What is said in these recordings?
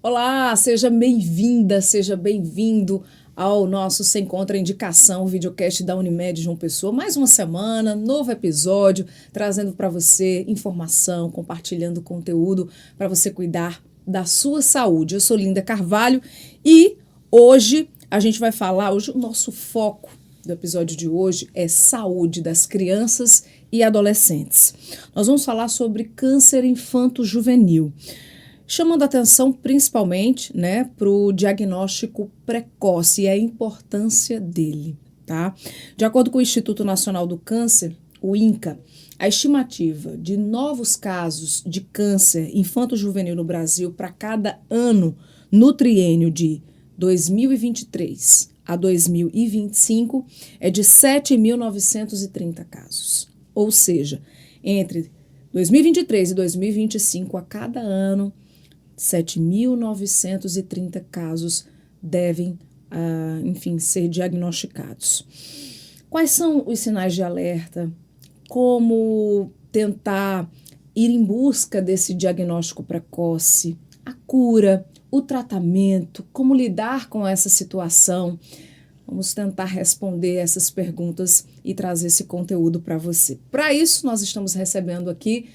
Olá, seja bem-vinda, seja bem-vindo ao nosso Sem Contra Indicação, o videocast da Unimed João Pessoa. Mais uma semana, novo episódio, trazendo para você informação, compartilhando conteúdo para você cuidar da sua saúde. Eu sou Linda Carvalho e hoje a gente vai falar, hoje o nosso foco do episódio de hoje é saúde das crianças e adolescentes. Nós vamos falar sobre câncer infanto-juvenil, chamando atenção principalmente, para o diagnóstico precoce e a importância dele, tá? De acordo com o Instituto Nacional do Câncer, o INCA, a estimativa de novos casos de câncer infanto-juvenil no Brasil para cada ano no triênio de 2023 a 2025 é de 7.930 casos. Ou seja, entre 2023 e 2025, a cada ano, 7.930 casos devem, ser diagnosticados. Quais são os sinais de alerta? Como tentar ir em busca desse diagnóstico precoce? A cura, o tratamento, como lidar com essa situação? Vamos tentar responder essas perguntas e trazer esse conteúdo para você. Para isso, nós estamos recebendo aqui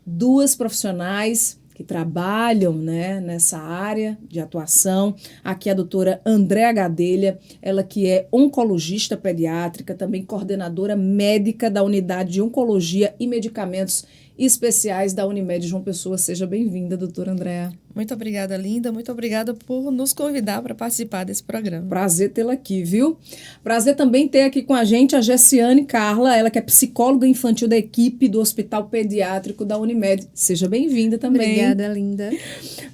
duas profissionais que trabalham, nessa área de atuação. Aqui a doutora Andréa Gadelha, ela que é oncologista pediátrica, também coordenadora médica da Unidade de Oncologia e Medicamentos Especiais da Unimed João Pessoa. Seja bem-vinda, doutora Andréa. Muito obrigada, Linda. Muito obrigada por nos convidar para participar desse programa. Prazer tê-la aqui, viu? Prazer também ter aqui com a gente a Gessiane Carla, ela que é psicóloga infantil da equipe do Hospital Pediátrico da Unimed. Seja bem-vinda também. Obrigada, Linda.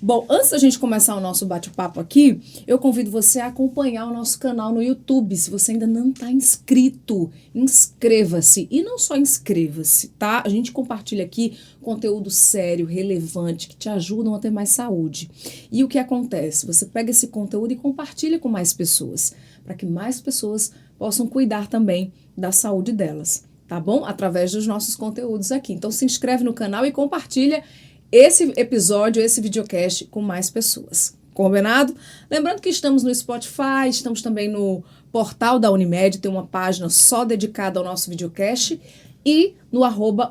Bom, antes da gente começar o nosso bate-papo aqui, eu convido você a acompanhar o nosso canal no YouTube. Se você ainda não está inscrito, inscreva-se. E não só inscreva-se, tá? A gente compartilha aqui conteúdo sério, relevante, que te ajudam a ter mais saúde. E o que acontece? Você pega esse conteúdo e compartilha com mais pessoas, para que mais pessoas possam cuidar também da saúde delas, tá bom? Através dos nossos conteúdos aqui. Então se inscreve no canal e compartilha esse episódio, esse videocast com mais pessoas. Combinado? Lembrando que estamos no Spotify, estamos também no portal da Unimed, tem uma página só dedicada ao nosso videocast, e no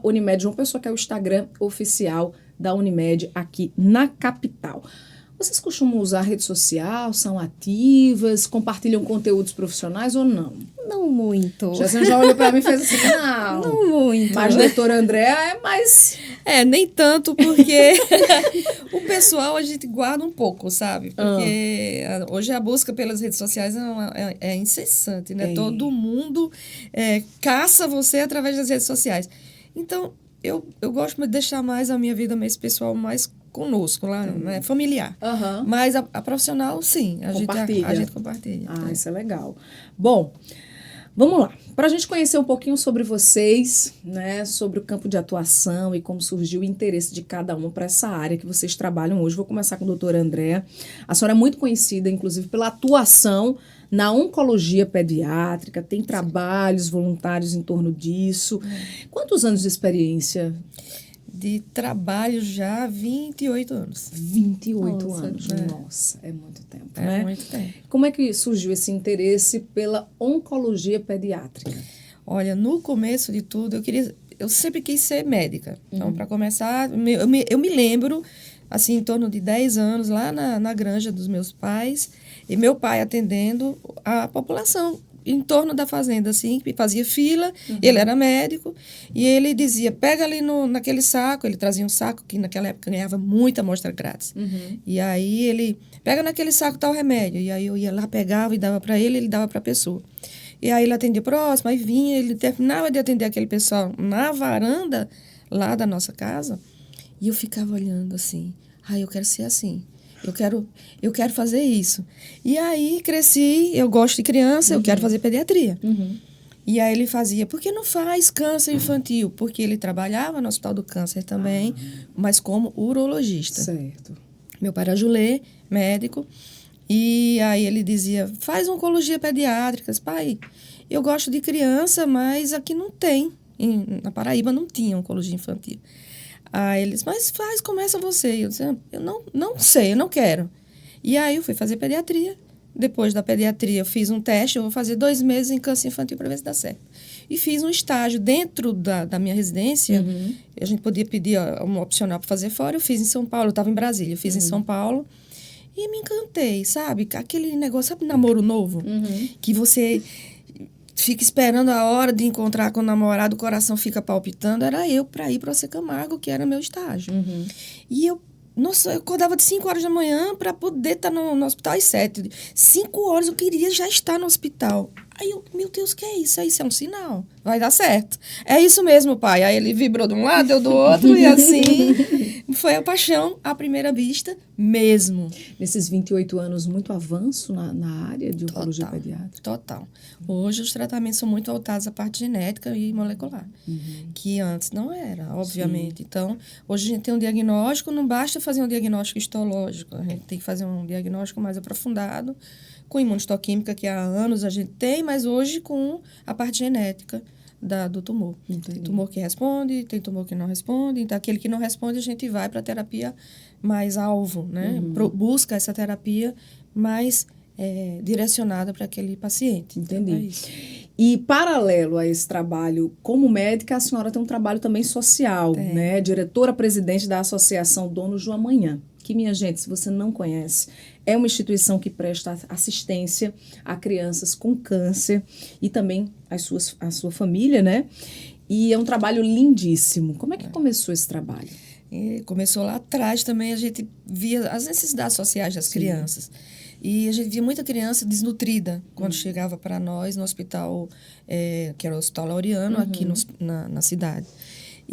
@Unimed João Pessoa, que é o Instagram oficial da Unimed aqui na capital. Vocês costumam usar rede social, são ativas, compartilham conteúdos profissionais ou não? Não muito. Você já olhou para mim e fez assim, não. Não muito. Mas a doutora Andréa é mais... Nem tanto, porque o pessoal a gente guarda um pouco, sabe? Porque hoje a busca pelas redes sociais é incessante, né? Todo mundo caça você através das redes sociais. Então, eu gosto de deixar mais a minha vida mais pessoal, mais conosco, lá, né? Familiar. Mas a profissional, sim, a gente compartilha. Isso é legal. Bom, vamos lá. Para a gente conhecer um pouquinho sobre vocês, sobre o campo de atuação e como surgiu o interesse de cada um para essa área que vocês trabalham hoje. Vou começar com a doutora Andréa. A senhora é muito conhecida, inclusive, pela atuação na oncologia pediátrica, tem trabalhos voluntários em torno disso. Quantos anos de experiência? De trabalho já 28 anos. 28 anos. Nossa, é muito tempo, É muito tempo. Como é que surgiu esse interesse pela oncologia pediátrica? Olha, no começo de tudo, eu sempre quis ser médica. Então, para começar, eu me lembro, assim, em torno de 10 anos, lá na granja dos meus pais, e meu pai atendendo a população em torno da fazenda, assim, que fazia fila, ele era médico, e ele dizia, pega ali naquele saco, ele trazia um saco, que naquela época ganhava muita amostra grátis. E aí ele, pega naquele saco tal remédio, e aí eu ia lá, pegava e dava para ele dava para a pessoa. E aí ele atendia próximo, aí vinha, ele terminava de atender aquele pessoal na varanda lá da nossa casa, e eu ficava olhando assim, eu quero ser assim. Eu quero fazer isso. E aí cresci, eu gosto de criança, eu quero fazer pediatria. E aí ele fazia, por que não faz câncer infantil? Porque ele trabalhava no Hospital do Câncer também, mas como urologista. Certo. Meu pai era Julê, médico, e aí ele dizia, faz oncologia pediátrica. Pai, eu gosto de criança, mas aqui não tem. Na Paraíba não tinha oncologia infantil. Aí eles, mas começa você. Eu disse, eu não sei, eu não quero. E aí eu fui fazer pediatria. Depois da pediatria, eu fiz um teste, eu vou fazer 2 meses em câncer infantil para ver se dá certo. E fiz um estágio dentro da minha residência. A gente podia pedir um opcional para fazer fora. Eu fiz em São Paulo, eu estava em Brasília, eu fiz em São Paulo. E me encantei, sabe? Aquele negócio, sabe, namoro novo? Que você fica esperando a hora de encontrar com o namorado, o coração fica palpitando. Era eu para ir para o Camargo, que era meu estágio. E eu acordava de 5 horas da manhã para poder estar no hospital às 7. 5 horas eu queria já estar no hospital. Aí eu, meu Deus, o que é isso? Isso é um sinal. Vai dar certo. É isso mesmo, pai. Aí ele vibrou de um lado, eu do outro, e assim foi a paixão à primeira vista mesmo. Nesses 28 anos, muito avanço na área de oncologia pediátrica. Total. Hoje os tratamentos são muito voltados à parte genética e molecular, que antes não era, obviamente. Sim. Então, hoje a gente tem um diagnóstico, não basta fazer um diagnóstico histológico, a gente tem que fazer um diagnóstico mais aprofundado, com imunistoquímica, que há anos a gente tem, mas hoje com a parte genética do tumor. Entendi. Tem tumor que responde, tem tumor que não responde. Então, aquele que não responde, a gente vai para a terapia mais alvo, né? Busca essa terapia mais direcionada para aquele paciente. Entendi. Então, é isso. E, paralelo a esse trabalho, como médica, a senhora tem um trabalho também social, né? Diretora-presidente da Associação Donos do Amanhã. Que, minha gente, se você não conhece, é uma instituição que presta assistência a crianças com câncer e também a sua família, né? E é um trabalho lindíssimo. Como é que começou esse trabalho? Começou lá atrás também, a gente via as necessidades sociais das crianças. E a gente via muita criança desnutrida quando chegava para nós no hospital, que era o Hospital Laureano, aqui na cidade.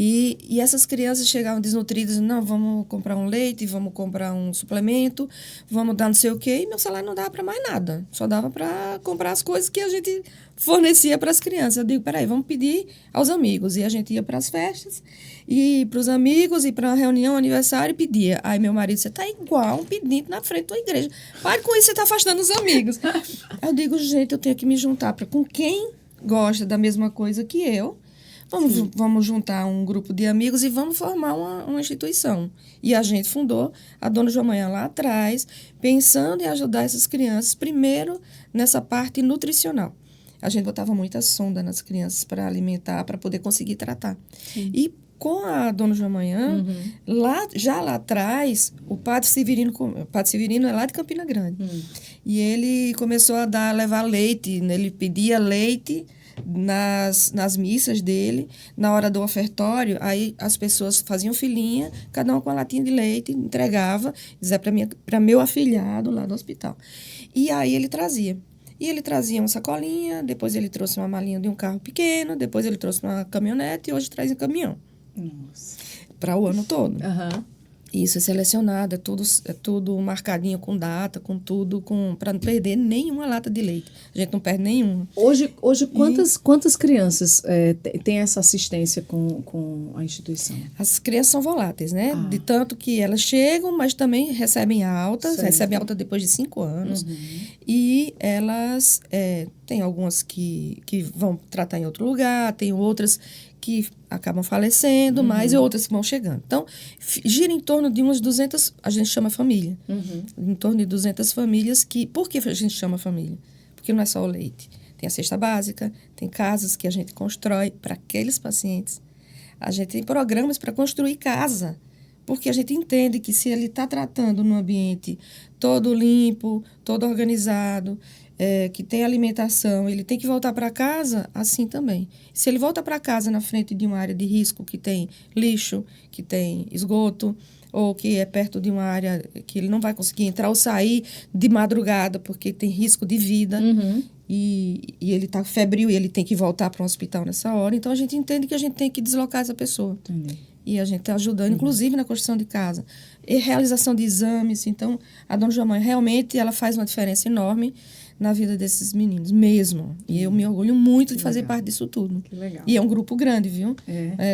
E essas crianças chegavam desnutridas, não, vamos comprar um leite, vamos comprar um suplemento, vamos dar não sei o quê, e meu salário não dava para mais nada, só dava para comprar as coisas que a gente fornecia para as crianças. Eu digo, peraí, vamos pedir aos amigos. E a gente ia para as festas, e para os amigos, e para uma reunião, aniversário, e pedia. Aí meu marido, você tá igual um pedinte na frente da igreja. Pare com isso, você tá afastando os amigos. Aí eu digo, gente, eu tenho que me juntar com quem gosta da mesma coisa que eu. Vamos juntar um grupo de amigos e vamos formar uma instituição. E a gente fundou a Donos do Amanhã lá atrás, pensando em ajudar essas crianças, primeiro nessa parte nutricional. A gente botava muita sonda nas crianças para alimentar, para poder conseguir tratar. Sim. E com a Donos do Amanhã, já lá atrás, o Padre Severino é lá de Campina Grande. E ele começou a levar leite, ele pedia leite nas missas dele, na hora do ofertório, aí as pessoas faziam filinha, cada uma com uma latinha de leite, entregava, dizia para meu afilhado lá do hospital. E aí ele trazia. E ele trazia uma sacolinha, depois ele trouxe uma malinha de um carro pequeno, depois ele trouxe uma caminhonete e hoje traz um caminhão. Nossa. Para o ano todo. Isso é selecionado, é tudo marcadinho com data, com tudo, para não perder nenhuma lata de leite. A gente não perde nenhuma. Hoje quantas crianças têm essa assistência com a instituição? As crianças são voláteis, né? De tanto que elas chegam, mas também recebem altas, recebem alta depois de 5 anos. E elas, tem algumas que vão tratar em outro lugar, tem outras que acabam falecendo, mas e outras que vão chegando. Então, gira em torno de umas 200, a gente chama família. Em torno de 200 famílias que... Por que a gente chama família? Porque não é só o leite. Tem a cesta básica, tem casas que a gente constrói para aqueles pacientes. A gente tem programas para construir casa, porque a gente entende que se ele está tratando num ambiente todo limpo, todo organizado, que tem alimentação, ele tem que voltar para casa assim também. Se ele volta para casa na frente de uma área de risco que tem lixo, que tem esgoto, ou que é perto de uma área que ele não vai conseguir entrar ou sair de madrugada porque tem risco de vida, e ele está febril e ele tem que voltar para um hospital nessa hora, então a gente entende que a gente tem que deslocar essa pessoa. Entendi. E a gente está ajudando, inclusive, na construção de casa. E realização de exames. Então, a Dona Joamãe realmente ela faz uma diferença enorme na vida desses meninos, mesmo. E eu me orgulho muito de fazer parte disso tudo. Que legal. E é um grupo grande, viu?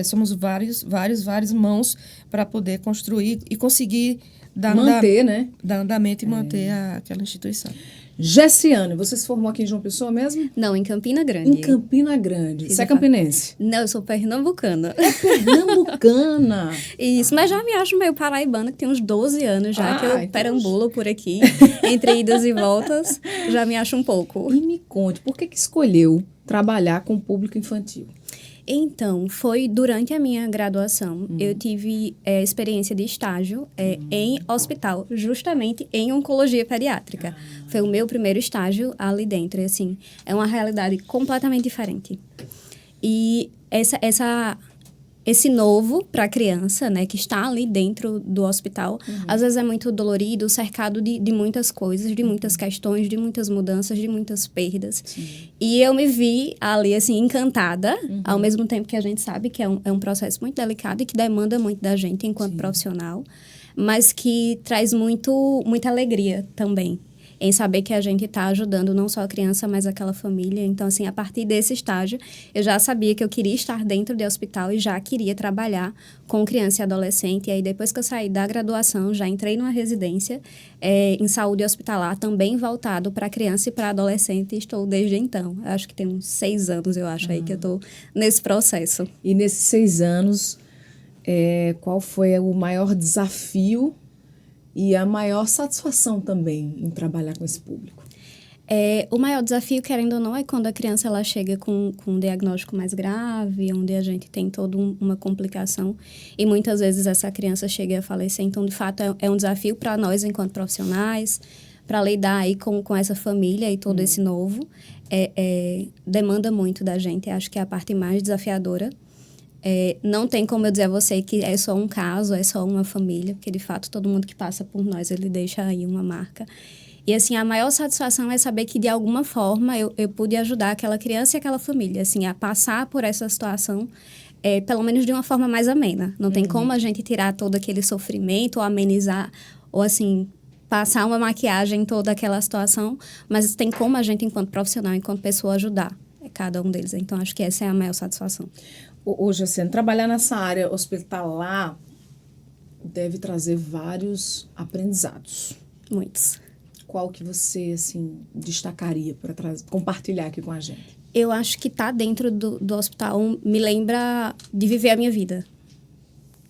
Somos várias mãos para poder construir e conseguir dar manter, né? Dar andamento e manter aquela instituição. Gessiane, você se formou aqui em João Pessoa mesmo? Não, em Campina Grande. Em Campina Grande. Você é campinense? Não, eu sou pernambucana. Pernambucana. Isso, mas já me acho meio paraibana, que tem uns 12 anos já que eu então perambulo por aqui, entre idas e voltas, já me acho um pouco. E me conte, por que escolheu trabalhar com o público infantil? Então, foi durante a minha graduação, eu tive experiência de estágio em hospital, justamente em oncologia pediátrica. Foi o meu primeiro estágio ali dentro, e assim, é uma realidade completamente diferente. E esse novo para a criança, né, que está ali dentro do hospital, às vezes é muito dolorido, cercado de muitas coisas, de muitas questões, de muitas mudanças, de muitas perdas. Sim. E eu me vi ali, assim, encantada, ao mesmo tempo que a gente sabe que é um processo muito delicado e que demanda muito da gente enquanto profissional, mas que traz muita alegria também, em saber que a gente está ajudando não só a criança, mas aquela família. Então, assim, a partir desse estágio, eu já sabia que eu queria estar dentro de hospital e já queria trabalhar com criança e adolescente. E aí, depois que eu saí da graduação, já entrei numa residência em saúde hospitalar, também voltado para criança e para adolescente. E estou desde então. Acho que tem uns 6 anos, eu acho, aí que eu estou nesse processo. E nesses 6 anos, qual foi o maior desafio e a maior satisfação também em trabalhar com esse público? O maior desafio, querendo ou não, é quando a criança ela chega com um diagnóstico mais grave, onde a gente tem toda uma complicação e muitas vezes essa criança chega a falecer. Então, de fato, é um desafio para nós enquanto profissionais, para lidar aí com essa família e todo esse novo. Demanda muito da gente, acho que é a parte mais desafiadora. Não tem como eu dizer a você que é só um caso, é só uma família, porque de fato todo mundo que passa por nós, ele deixa aí uma marca. E assim, a maior satisfação é saber que de alguma forma eu pude ajudar aquela criança e aquela família, assim, a passar por essa situação, pelo menos de uma forma mais amena. Não tem como a gente tirar todo aquele sofrimento ou amenizar, ou assim, passar uma maquiagem em toda aquela situação, mas tem como a gente, enquanto profissional, enquanto pessoa, ajudar cada um deles. Então, acho que essa é a maior satisfação. Hoje, assim, trabalhar nessa área hospitalar deve trazer vários aprendizados. Muitos. Qual que você, assim, destacaria para compartilhar aqui com a gente? Eu acho que estar dentro do hospital me lembra de viver a minha vida.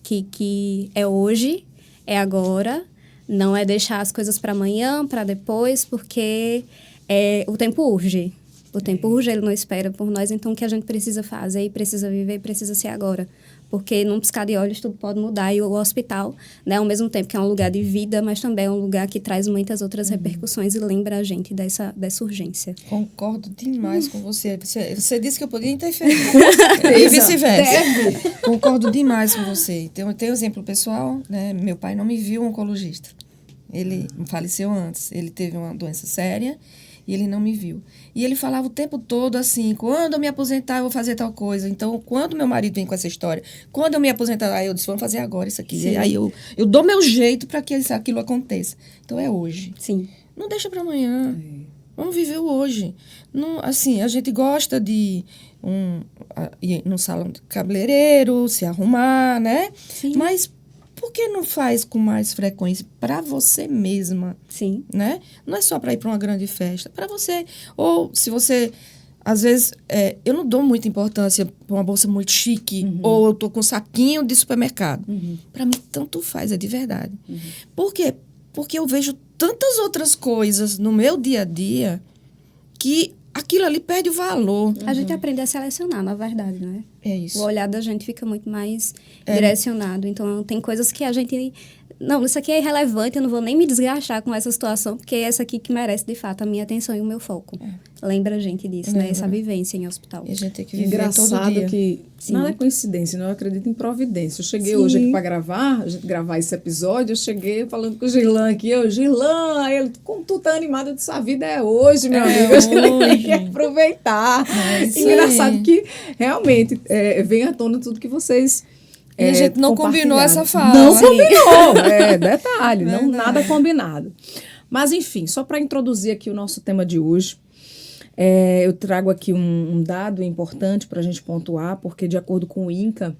Que é hoje, é agora, não é deixar as coisas para amanhã, para depois, porque o tempo urge. O tempo urge, ele não espera por nós, então o que a gente precisa fazer e precisa viver, precisa ser agora. Porque num piscar de olhos tudo pode mudar. E o hospital, né, ao mesmo tempo que é um lugar de vida, mas também é um lugar que traz muitas outras repercussões e lembra a gente dessa urgência. Concordo demais com você. Você disse que eu podia interferir. E vice-versa. Concordo demais com você. Tem um exemplo pessoal, né? Meu pai não me viu oncologista. Ele faleceu antes. Ele teve uma doença séria e ele não me viu. E ele falava o tempo todo assim, quando eu me aposentar, eu vou fazer tal coisa. Então, quando meu marido vem com essa história, quando eu me aposentar, aí eu disse, vamos fazer agora isso aqui. E aí eu dou meu jeito para que aquilo aconteça. Então, é hoje. Sim. Não deixa para amanhã. Vamos viver o hoje. Não, assim, a gente gosta de ir no salão de cabeleireiro, se arrumar, né? Sim. Mas por que não faz com mais frequência para você mesma? Sim. Né? Não é só para ir para uma grande festa. Para você. Ou se você... Às vezes, eu não dou muita importância para uma bolsa muito chique. Ou eu tô com um saquinho de supermercado. Para mim, tanto faz, é de verdade. Por quê? Porque eu vejo tantas outras coisas no meu dia a dia que aquilo ali perde o valor. A gente aprende a selecionar, na verdade, né? É isso. O olhar da gente fica muito mais direcionado. Então, tem coisas que a gente... Não, isso aqui é irrelevante, eu não vou nem me desgastar com essa situação, porque é essa aqui que merece, de fato, a minha atenção e o meu foco. Lembra a gente disso, né? Essa vivência em hospital. E a gente tem que viver Engraçado todo dia. Que nada é coincidência, não? Eu acredito em providência. Eu cheguei hoje aqui para gravar, a gente gravar esse episódio, eu cheguei falando com o Girlan aqui, Girlan, ele, como tu tá animado, eu disse, a vida é hoje, meu amigo. A gente tem que aproveitar. Engraçado que, realmente, vem à tona tudo que vocês... E a gente não combinou essa fala. Não combinou, detalhe, não, nada combinado. Mas, enfim, só para introduzir aqui o nosso tema de hoje, eu trago aqui um dado importante para a gente pontuar, porque, de acordo com o INCA,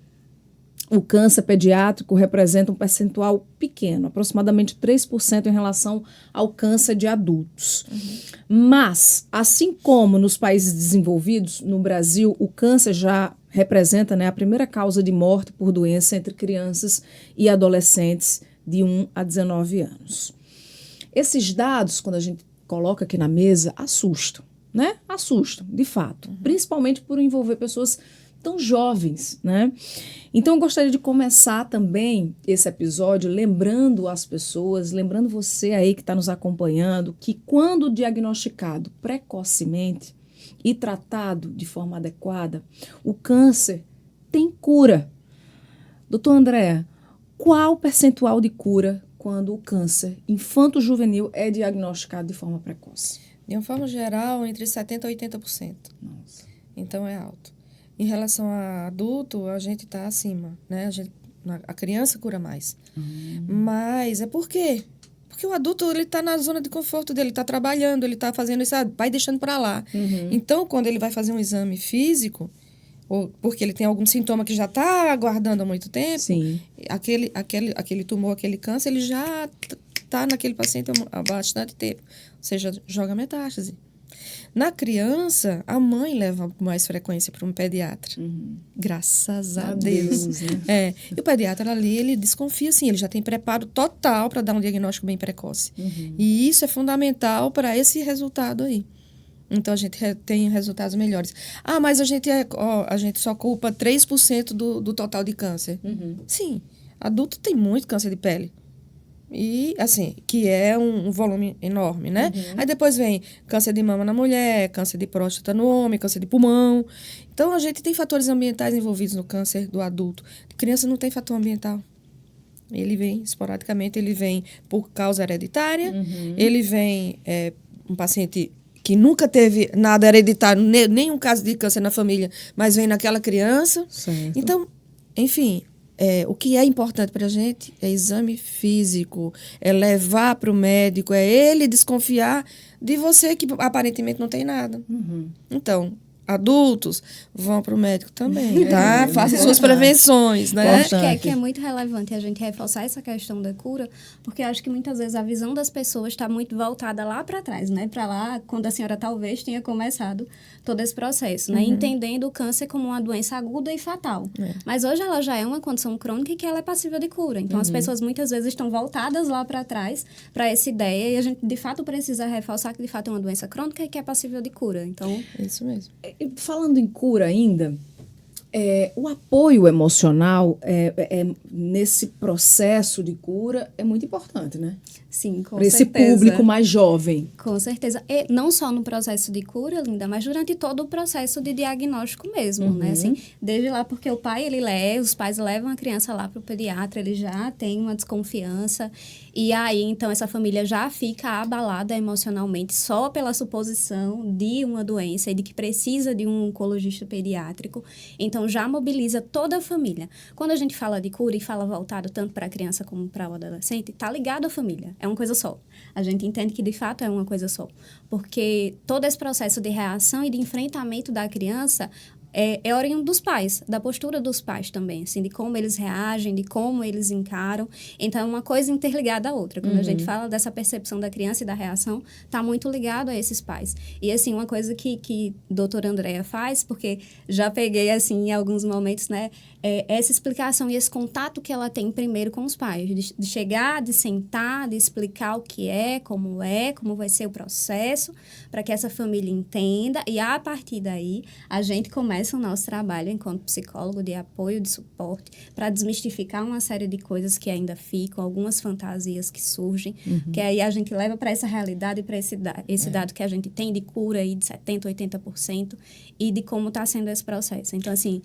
o câncer pediátrico representa um percentual pequeno, aproximadamente 3% em relação ao câncer de adultos. Mas, assim como nos países desenvolvidos, no Brasil, o câncer já representa, né, a primeira causa de morte por doença entre crianças e adolescentes de 1 a 19 anos. Esses dados, quando a gente coloca aqui na mesa, assustam, né? Assustam, de fato. Principalmente por envolver pessoas tão jovens, né? Então, eu gostaria de começar também esse episódio lembrando as pessoas, lembrando você aí que está nos acompanhando, que quando diagnosticado precocemente e tratado de forma adequada, o câncer tem cura. Doutor André, qual o percentual de cura quando o câncer infanto-juvenil é diagnosticado de forma precoce? De uma forma geral, entre 70% e 80%. Nossa. Então, é alto. Em relação a adulto, a gente está acima, né? A criança cura mais. Mas é por quê? Porque o adulto, ele está na zona de conforto dele, está trabalhando, ele está fazendo isso, vai deixando para lá. Então, quando ele vai fazer um exame físico, ou porque ele tem algum sintoma que já está aguardando há muito tempo, Sim. aquele tumor, aquele câncer, ele já está naquele paciente há bastante tempo. Ou seja, joga metástase. Na criança, a mãe leva com mais frequência para um pediatra. Graças a Deus. Né? E o pediatra ali, ele desconfia, assim, ele já tem preparo total para dar um diagnóstico bem precoce. E isso é fundamental para esse resultado aí. Então, a gente tem resultados melhores. Ah, mas a gente só culpa 3% do total de câncer. Sim, adulto tem muito câncer de pele. E, assim, que é um volume enorme, né? Aí depois vem câncer de mama na mulher, câncer de próstata no homem, câncer de pulmão. Então, a gente tem fatores ambientais envolvidos no câncer do adulto. Criança não tem fator ambiental. Ele vem, esporadicamente, ele vem por causa hereditária, ele vem um paciente que nunca teve nada hereditário, nenhum caso de câncer na família, mas vem naquela criança. Certo. Então, enfim... o que é importante para a gente é exame físico, é levar para o médico, é ele desconfiar de você que aparentemente não tem nada. Então, adultos vão para o médico também, tá? Façam suas prevenções, né? Eu acho que é muito relevante a gente reforçar essa questão da cura, porque eu acho que muitas vezes a visão das pessoas está muito voltada lá para trás, né? Para lá, quando a senhora talvez tenha começado todo esse processo, né? Entendendo o câncer como uma doença aguda e fatal. Mas hoje ela já é uma condição crônica e que ela é passível de cura. Então, as pessoas muitas vezes estão voltadas lá para trás, para essa ideia, e a gente, de fato, precisa reforçar que, de fato, é uma doença crônica e que é passível de cura. Então, Isso mesmo. Falando em cura ainda, o apoio emocional nesse processo de cura é muito importante, né? sim, com Para esse certeza. público mais jovem. Com certeza. E não só no processo de cura, Linda, mas durante todo o processo de diagnóstico mesmo, né? Assim, desde lá, porque o pai, os pais levam a criança lá para o pediatra, ele já tem uma desconfiança. E aí, então, essa família já fica abalada emocionalmente só pela suposição de uma doença e de que precisa de um oncologista pediátrico. Então, já mobiliza toda a família. Quando a gente fala de cura e fala voltado tanto para a criança como para o adolescente, está ligado à família. É uma coisa só. A gente entende que, de fato, é uma coisa só. Porque todo esse processo de reação e de enfrentamento da criança é oriundo dos pais, da postura dos pais também, assim, de como eles reagem, de como eles encaram. Então, é uma coisa interligada à outra. Quando a gente fala dessa percepção da criança e da reação, está muito ligado a esses pais. E, assim, uma coisa que a doutora Andréa faz, porque já peguei, assim, em alguns momentos, né, essa explicação e esse contato que ela tem primeiro com os pais, de chegar, de sentar, de explicar o que como vai ser o processo, para que essa família entenda, e a partir daí, a gente começa o nosso trabalho enquanto psicólogo de apoio, de suporte, para desmistificar uma série de coisas que ainda ficam, algumas fantasias que surgem, que aí a gente leva para essa realidade, para esse dado que a gente tem de cura aí de 70%, 80%, e de como está sendo esse processo. Então, assim,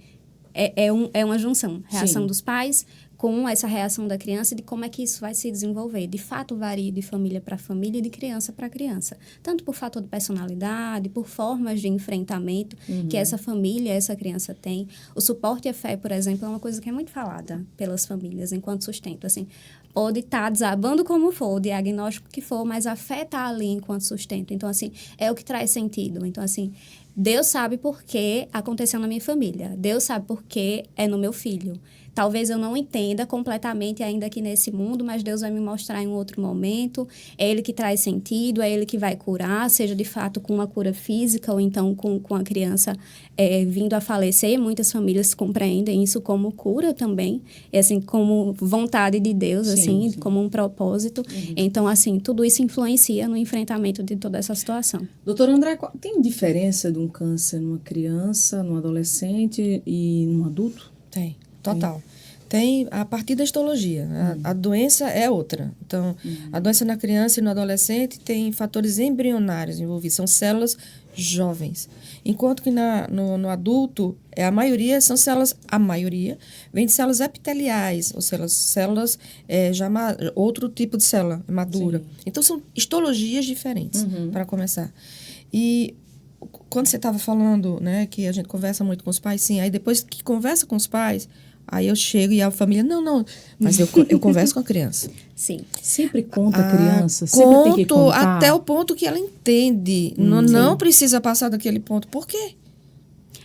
é uma junção, reação dos pais com essa reação da criança e de como é que isso vai se desenvolver. De fato, varia de família para família e de criança para criança. Tanto por fator de personalidade, por formas de enfrentamento que essa família, essa criança tem. O suporte e a fé, por exemplo, é uma coisa que é muito falada pelas famílias enquanto sustento. Assim, pode estar desabando como for, o diagnóstico que for, mas a fé está ali enquanto sustento. Então, assim, é o que traz sentido. Então, assim, Deus sabe por que aconteceu na minha família. Deus sabe por que é no meu filho. talvez eu não entenda completamente ainda aqui nesse mundo, mas Deus vai me mostrar em um outro momento. É Ele que traz sentido, é Ele que vai curar, seja de fato com uma cura física ou então com a criança vindo a falecer. Muitas famílias compreendem isso como cura também, assim, como vontade de Deus, assim, como um propósito. Então, assim, tudo isso influencia no enfrentamento de toda essa situação. Doutora André, tem diferença de um câncer numa criança, num adolescente e num adulto? Tem, total. Tem a partir da histologia. A doença é outra. Então, a doença na criança e no adolescente tem fatores embrionários envolvidos, são células jovens. Enquanto que no adulto, a maioria vem de células epiteliais, ou seja, células outro tipo de célula madura. Sim. Então, são histologias diferentes, para começar. E quando você estava falando, né, que a gente conversa muito com os pais, sim, aí depois que conversa com os pais, aí eu chego e a família, não, mas eu converso com a criança. Sim. Sempre conta a criança? Sempre tem que contar? Até o ponto que ela entende. Não precisa passar daquele ponto. Por quê?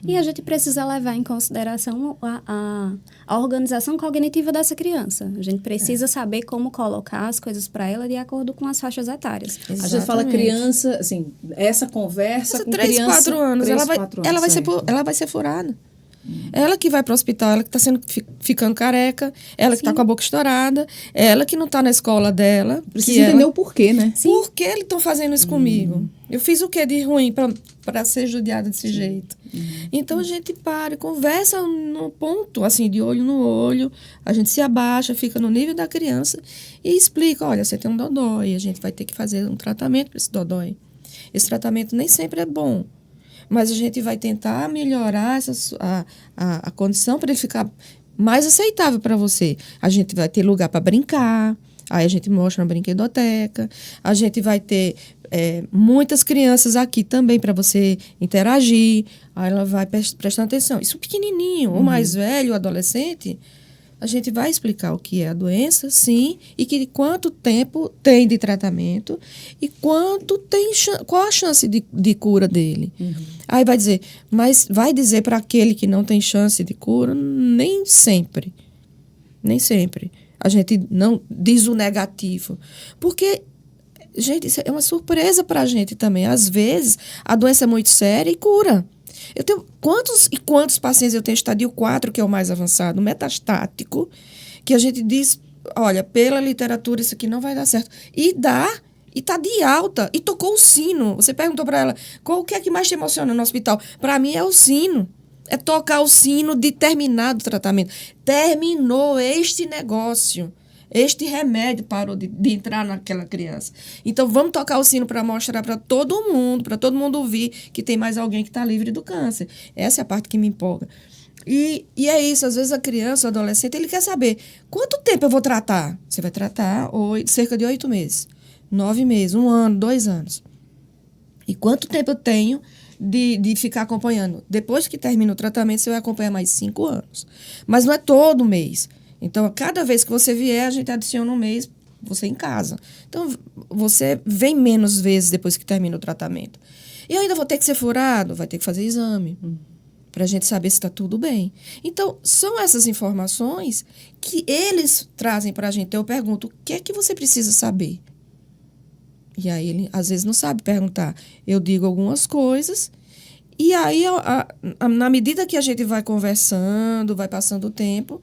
E a gente precisa levar em consideração a organização cognitiva dessa criança. A gente precisa saber como colocar as coisas para ela de acordo com as faixas etárias. Exatamente. A gente fala criança, assim, essa conversa com 3, criança... 4 anos, ela vai ser furada. Ela que vai para o hospital, ela que está ficando careca, ela que está com a boca estourada, ela que não está na escola dela. Precisa entender o porquê, né? Sim. Por que eles estão fazendo isso comigo? Eu fiz o que de ruim para ser judiada desse jeito? Então, a gente para, conversa no ponto, assim, de olho no olho, a gente se abaixa, fica no nível da criança e explica, olha, você tem um dodói, a gente vai ter que fazer um tratamento para esse dodói. Esse tratamento nem sempre é bom. Mas a gente vai tentar melhorar a condição para ele ficar mais aceitável para você. A gente vai ter lugar para brincar, aí a gente mostra na brinquedoteca, a gente vai ter muitas crianças aqui também para você interagir, aí ela vai prestando atenção. Isso pequenininho, o mais velho, o adolescente, a gente vai explicar o que é a doença, sim, e quanto tempo tem de tratamento e qual a chance de cura dele. Aí vai dizer, mas vai dizer para aquele que não tem chance de cura? Nem sempre. Nem sempre. A gente não diz o negativo. Porque, gente, isso é uma surpresa para a gente também. Às vezes, a doença é muito séria e cura. Eu tenho quantos pacientes eu tenho estadio 4, que é o mais avançado, metastático, que a gente diz, olha, pela literatura isso aqui não vai dar certo. E dá, e tá de alta, e tocou o sino. Você perguntou para ela, qual que é que mais te emociona no hospital? Para mim é o sino. É tocar o sino de terminado o tratamento. Terminou este negócio. Este remédio parou de entrar naquela criança. Então, vamos tocar o sino para mostrar para todo mundo ouvir que tem mais alguém que está livre do câncer. Essa é a parte que me empolga. E é isso, às vezes a criança, o adolescente, ele quer saber quanto tempo eu vou tratar. Você vai tratar cerca de 8 meses, 9 meses, 1 ano, 2 anos. E quanto tempo eu tenho de ficar acompanhando? Depois que termina o tratamento, você vai acompanhar mais 5 anos. Mas não é todo mês. Então, cada vez que você vier, a gente adiciona um mês, você em casa. Então, você vem menos vezes depois que termina o tratamento. E eu ainda vou ter que ser furado, vai ter que fazer exame, para a gente saber se está tudo bem. Então, são essas informações que eles trazem para a gente. Eu pergunto, o que é que você precisa saber? E aí, ele, às vezes, não sabe perguntar. Eu digo algumas coisas, e aí, na medida que a gente vai conversando, vai passando o tempo,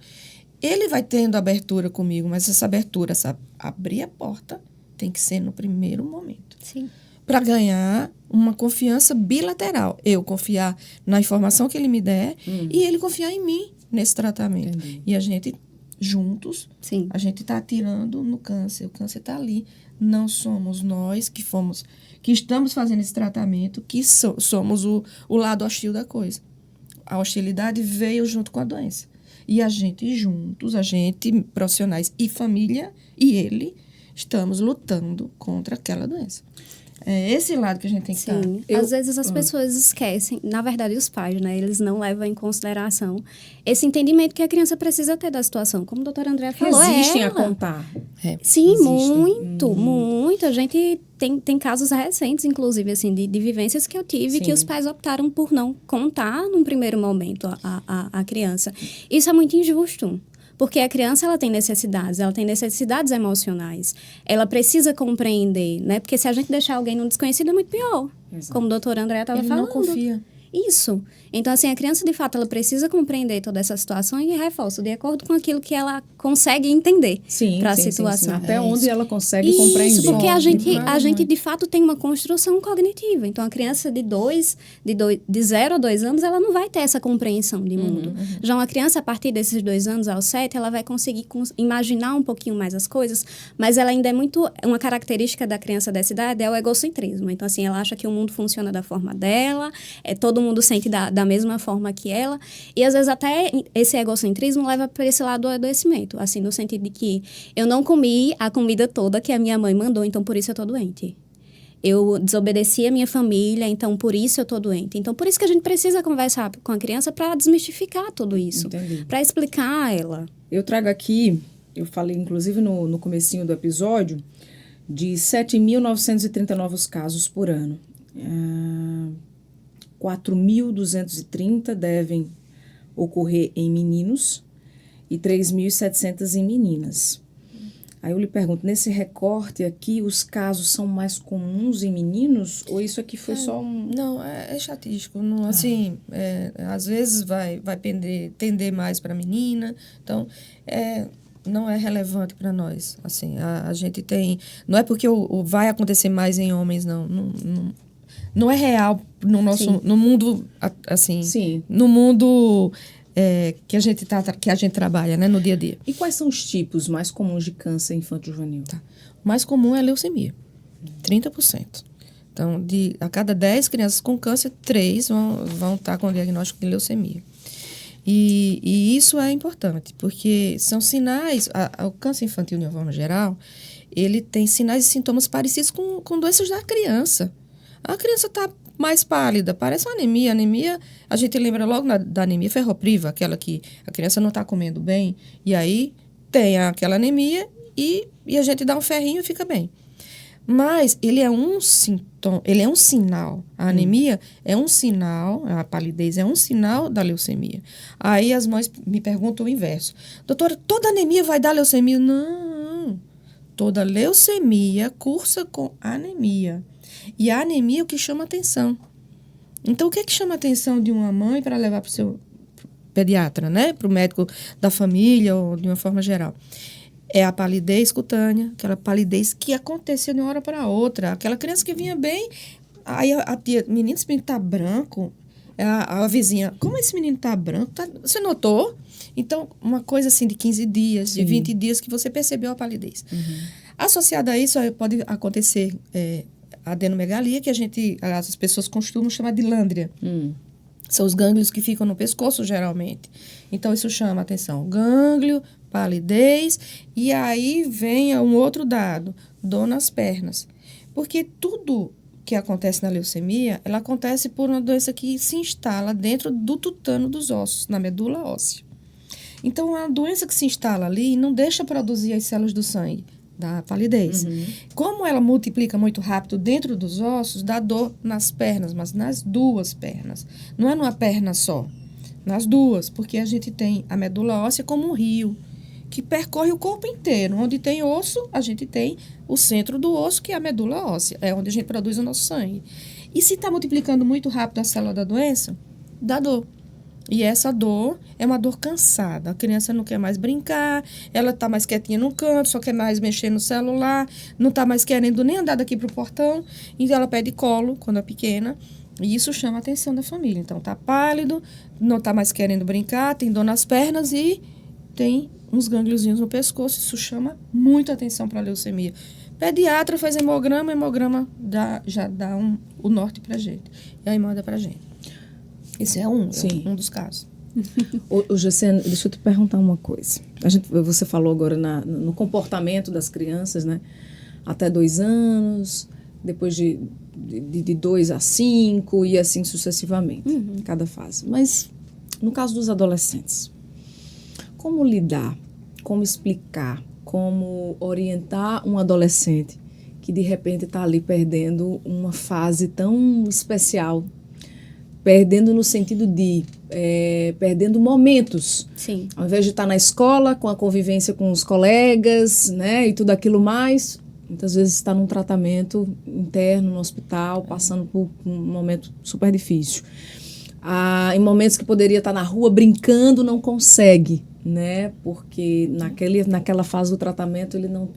ele vai tendo abertura comigo, mas essa abertura, abrir a porta, tem que ser no primeiro momento. Sim. Para ganhar uma confiança bilateral. Eu confiar na informação que ele me der e ele confiar em mim nesse tratamento. Entendi. E a gente, juntos, Sim. a gente está atirando no câncer. O câncer está ali. Não somos nós que estamos fazendo esse tratamento, que somos o lado hostil da coisa. A hostilidade veio junto com a doença. E a gente juntos, profissionais e família, e ele, estamos lutando contra aquela doença. É esse lado que a gente tem que estar. Sim, às vezes as pessoas esquecem, na verdade os pais, né? Eles não levam em consideração esse entendimento que a criança precisa ter da situação. Como a doutora Andréa falou, Resistem a contar. Sim, Existem. muito. A gente tem casos recentes, inclusive, assim, de vivências que eu tive, que os pais optaram por não contar num primeiro momento a criança. Isso é muito injusto. Porque a criança, ela tem necessidades emocionais. Ela precisa compreender, né? Porque se a gente deixar alguém no desconhecido, é muito pior. Exato. Como a doutora Andréa estava Ele falando. não confia. Isso. Então, assim, a criança, de fato, ela precisa compreender toda essa situação e reforço, de acordo com aquilo que ela consegue entender para a situação. Até onde ela consegue Isso, compreender. porque a Claro, gente, de fato, tem uma construção cognitiva. Então, a criança de 0 a 2 anos, ela não vai ter essa compreensão de mundo. Já uma criança, a partir desses 2 anos aos 7, ela vai conseguir imaginar um pouquinho mais as coisas, mas ela ainda é muito... Uma característica da criança dessa idade é o egocentrismo. Então, assim, ela acha que o mundo funciona da forma dela, todo mundo sente da mesma forma que ela, e às vezes até esse egocentrismo leva para esse lado do adoecimento, assim, no sentido de que eu não comi a comida toda que a minha mãe mandou, então por isso eu tô doente. Eu desobedeci a minha família, então por isso eu tô doente. Então por isso que a gente precisa conversar com a criança para desmistificar tudo isso, para explicar a ela. Eu trago aqui, eu falei inclusive no comecinho do episódio, de 7.930 novos casos por ano. 4.230 devem ocorrer em meninos e 3.700 em meninas. Aí eu lhe pergunto, nesse recorte aqui, os casos são mais comuns em meninos? Ou isso aqui foi só um... Não, é estatístico. Não, assim, às vezes vai tender mais para a menina. Então, não é relevante para nós. Assim, a gente tem... Não é porque vai acontecer mais em homens, não. Não é real no mundo, assim... Sim. No mundo... que a gente trabalha, né, no dia a dia. E quais são os tipos mais comuns de câncer infanto-juvenil? Tá. O mais comum é a leucemia, 30%. Então, a cada 10 crianças com câncer, 3 vão estar com o diagnóstico de leucemia. E isso é importante, porque são sinais... O câncer infantil, de uma forma geral, ele tem sinais e sintomas parecidos com doenças da criança. A criança está mais pálida, parece uma anemia. Anemia, a gente lembra logo da anemia ferropriva, aquela que a criança não está comendo bem, e aí tem aquela anemia e a gente dá um ferrinho e fica bem. Mas ele é um sintoma, ele é um sinal. A anemia é um sinal, a palidez é um sinal da leucemia. Aí as mães me perguntam o inverso. Doutora, toda anemia vai dar leucemia? Não. Toda leucemia cursa com anemia. E a anemia é o que chama atenção. Então, o que é que chama a atenção de uma mãe para levar para o seu pediatra, né? Para o médico da família ou de uma forma geral? É a palidez cutânea, aquela palidez que aconteceu de uma hora para outra. Aquela criança que vinha bem, aí a tia, menino, esse menino está branco. A vizinha, como esse menino está branco? Você notou? Então, uma coisa assim de 15 dias, de 20 dias que você percebeu a palidez. Associada a isso, pode acontecer... adenomegalia, que as pessoas costumam chamar de lândria. São os gânglios que ficam no pescoço, geralmente. Então, isso chama a atenção. Gânglio, palidez, e aí vem um outro dado, dor nas pernas. Porque tudo que acontece na leucemia, ela acontece por uma doença que se instala dentro do tutano dos ossos, na medula óssea. Então, é uma doença que se instala ali e não deixa produzir as células do sangue, da palidez. Como ela multiplica muito rápido dentro dos ossos, dá dor nas pernas, mas nas duas pernas. Não é numa perna só, nas duas, porque a gente tem a medula óssea como um rio, que percorre o corpo inteiro. Onde tem osso, a gente tem o centro do osso, que é a medula óssea, é onde a gente produz o nosso sangue. E se está multiplicando muito rápido a célula da doença, dá dor. E essa dor é uma dor cansada. A criança não quer mais brincar, ela está mais quietinha no canto, só quer mais mexer no celular, não está mais querendo nem andar daqui para o portão. Então, ela pede colo quando é pequena. E isso chama a atenção da família. Então, está pálido, não está mais querendo brincar, tem dor nas pernas e tem uns gângliozinhos no pescoço. Isso chama muito atenção para a leucemia. Pediatra faz hemograma já dá o norte para a gente. E aí manda para a gente. Esse é um dos casos. Josiane, deixa eu te perguntar uma coisa. Você falou agora no comportamento das crianças, né? Até 2 anos, depois de 2 a 5 e assim sucessivamente, cada fase. Mas no caso dos adolescentes, como lidar, como explicar, como orientar um adolescente que de repente está ali perdendo uma fase tão especial Perdendo no sentido de perdendo momentos. Sim. Ao invés de estar na escola, com a convivência com os colegas, né, e tudo aquilo mais, muitas vezes está num tratamento interno, no hospital, passando por um momento super difícil. Em momentos que poderia estar na rua brincando, não consegue, né? Porque naquela fase do tratamento ele não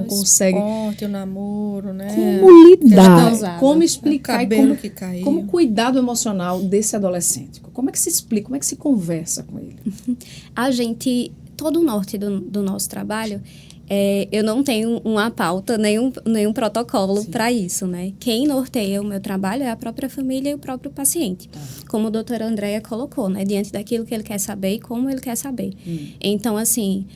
consegue. O namoro, né? Como lidar, como explicar e como cuidar do emocional desse adolescente? Como é que se explica, como é que se conversa com ele? Todo o norte do nosso trabalho, eu não tenho uma pauta, nenhum protocolo para isso, né? Quem norteia o meu trabalho é a própria família e o próprio paciente. Como a doutora Andréia colocou, né? Diante daquilo que ele quer saber e como ele quer saber. Então, assim,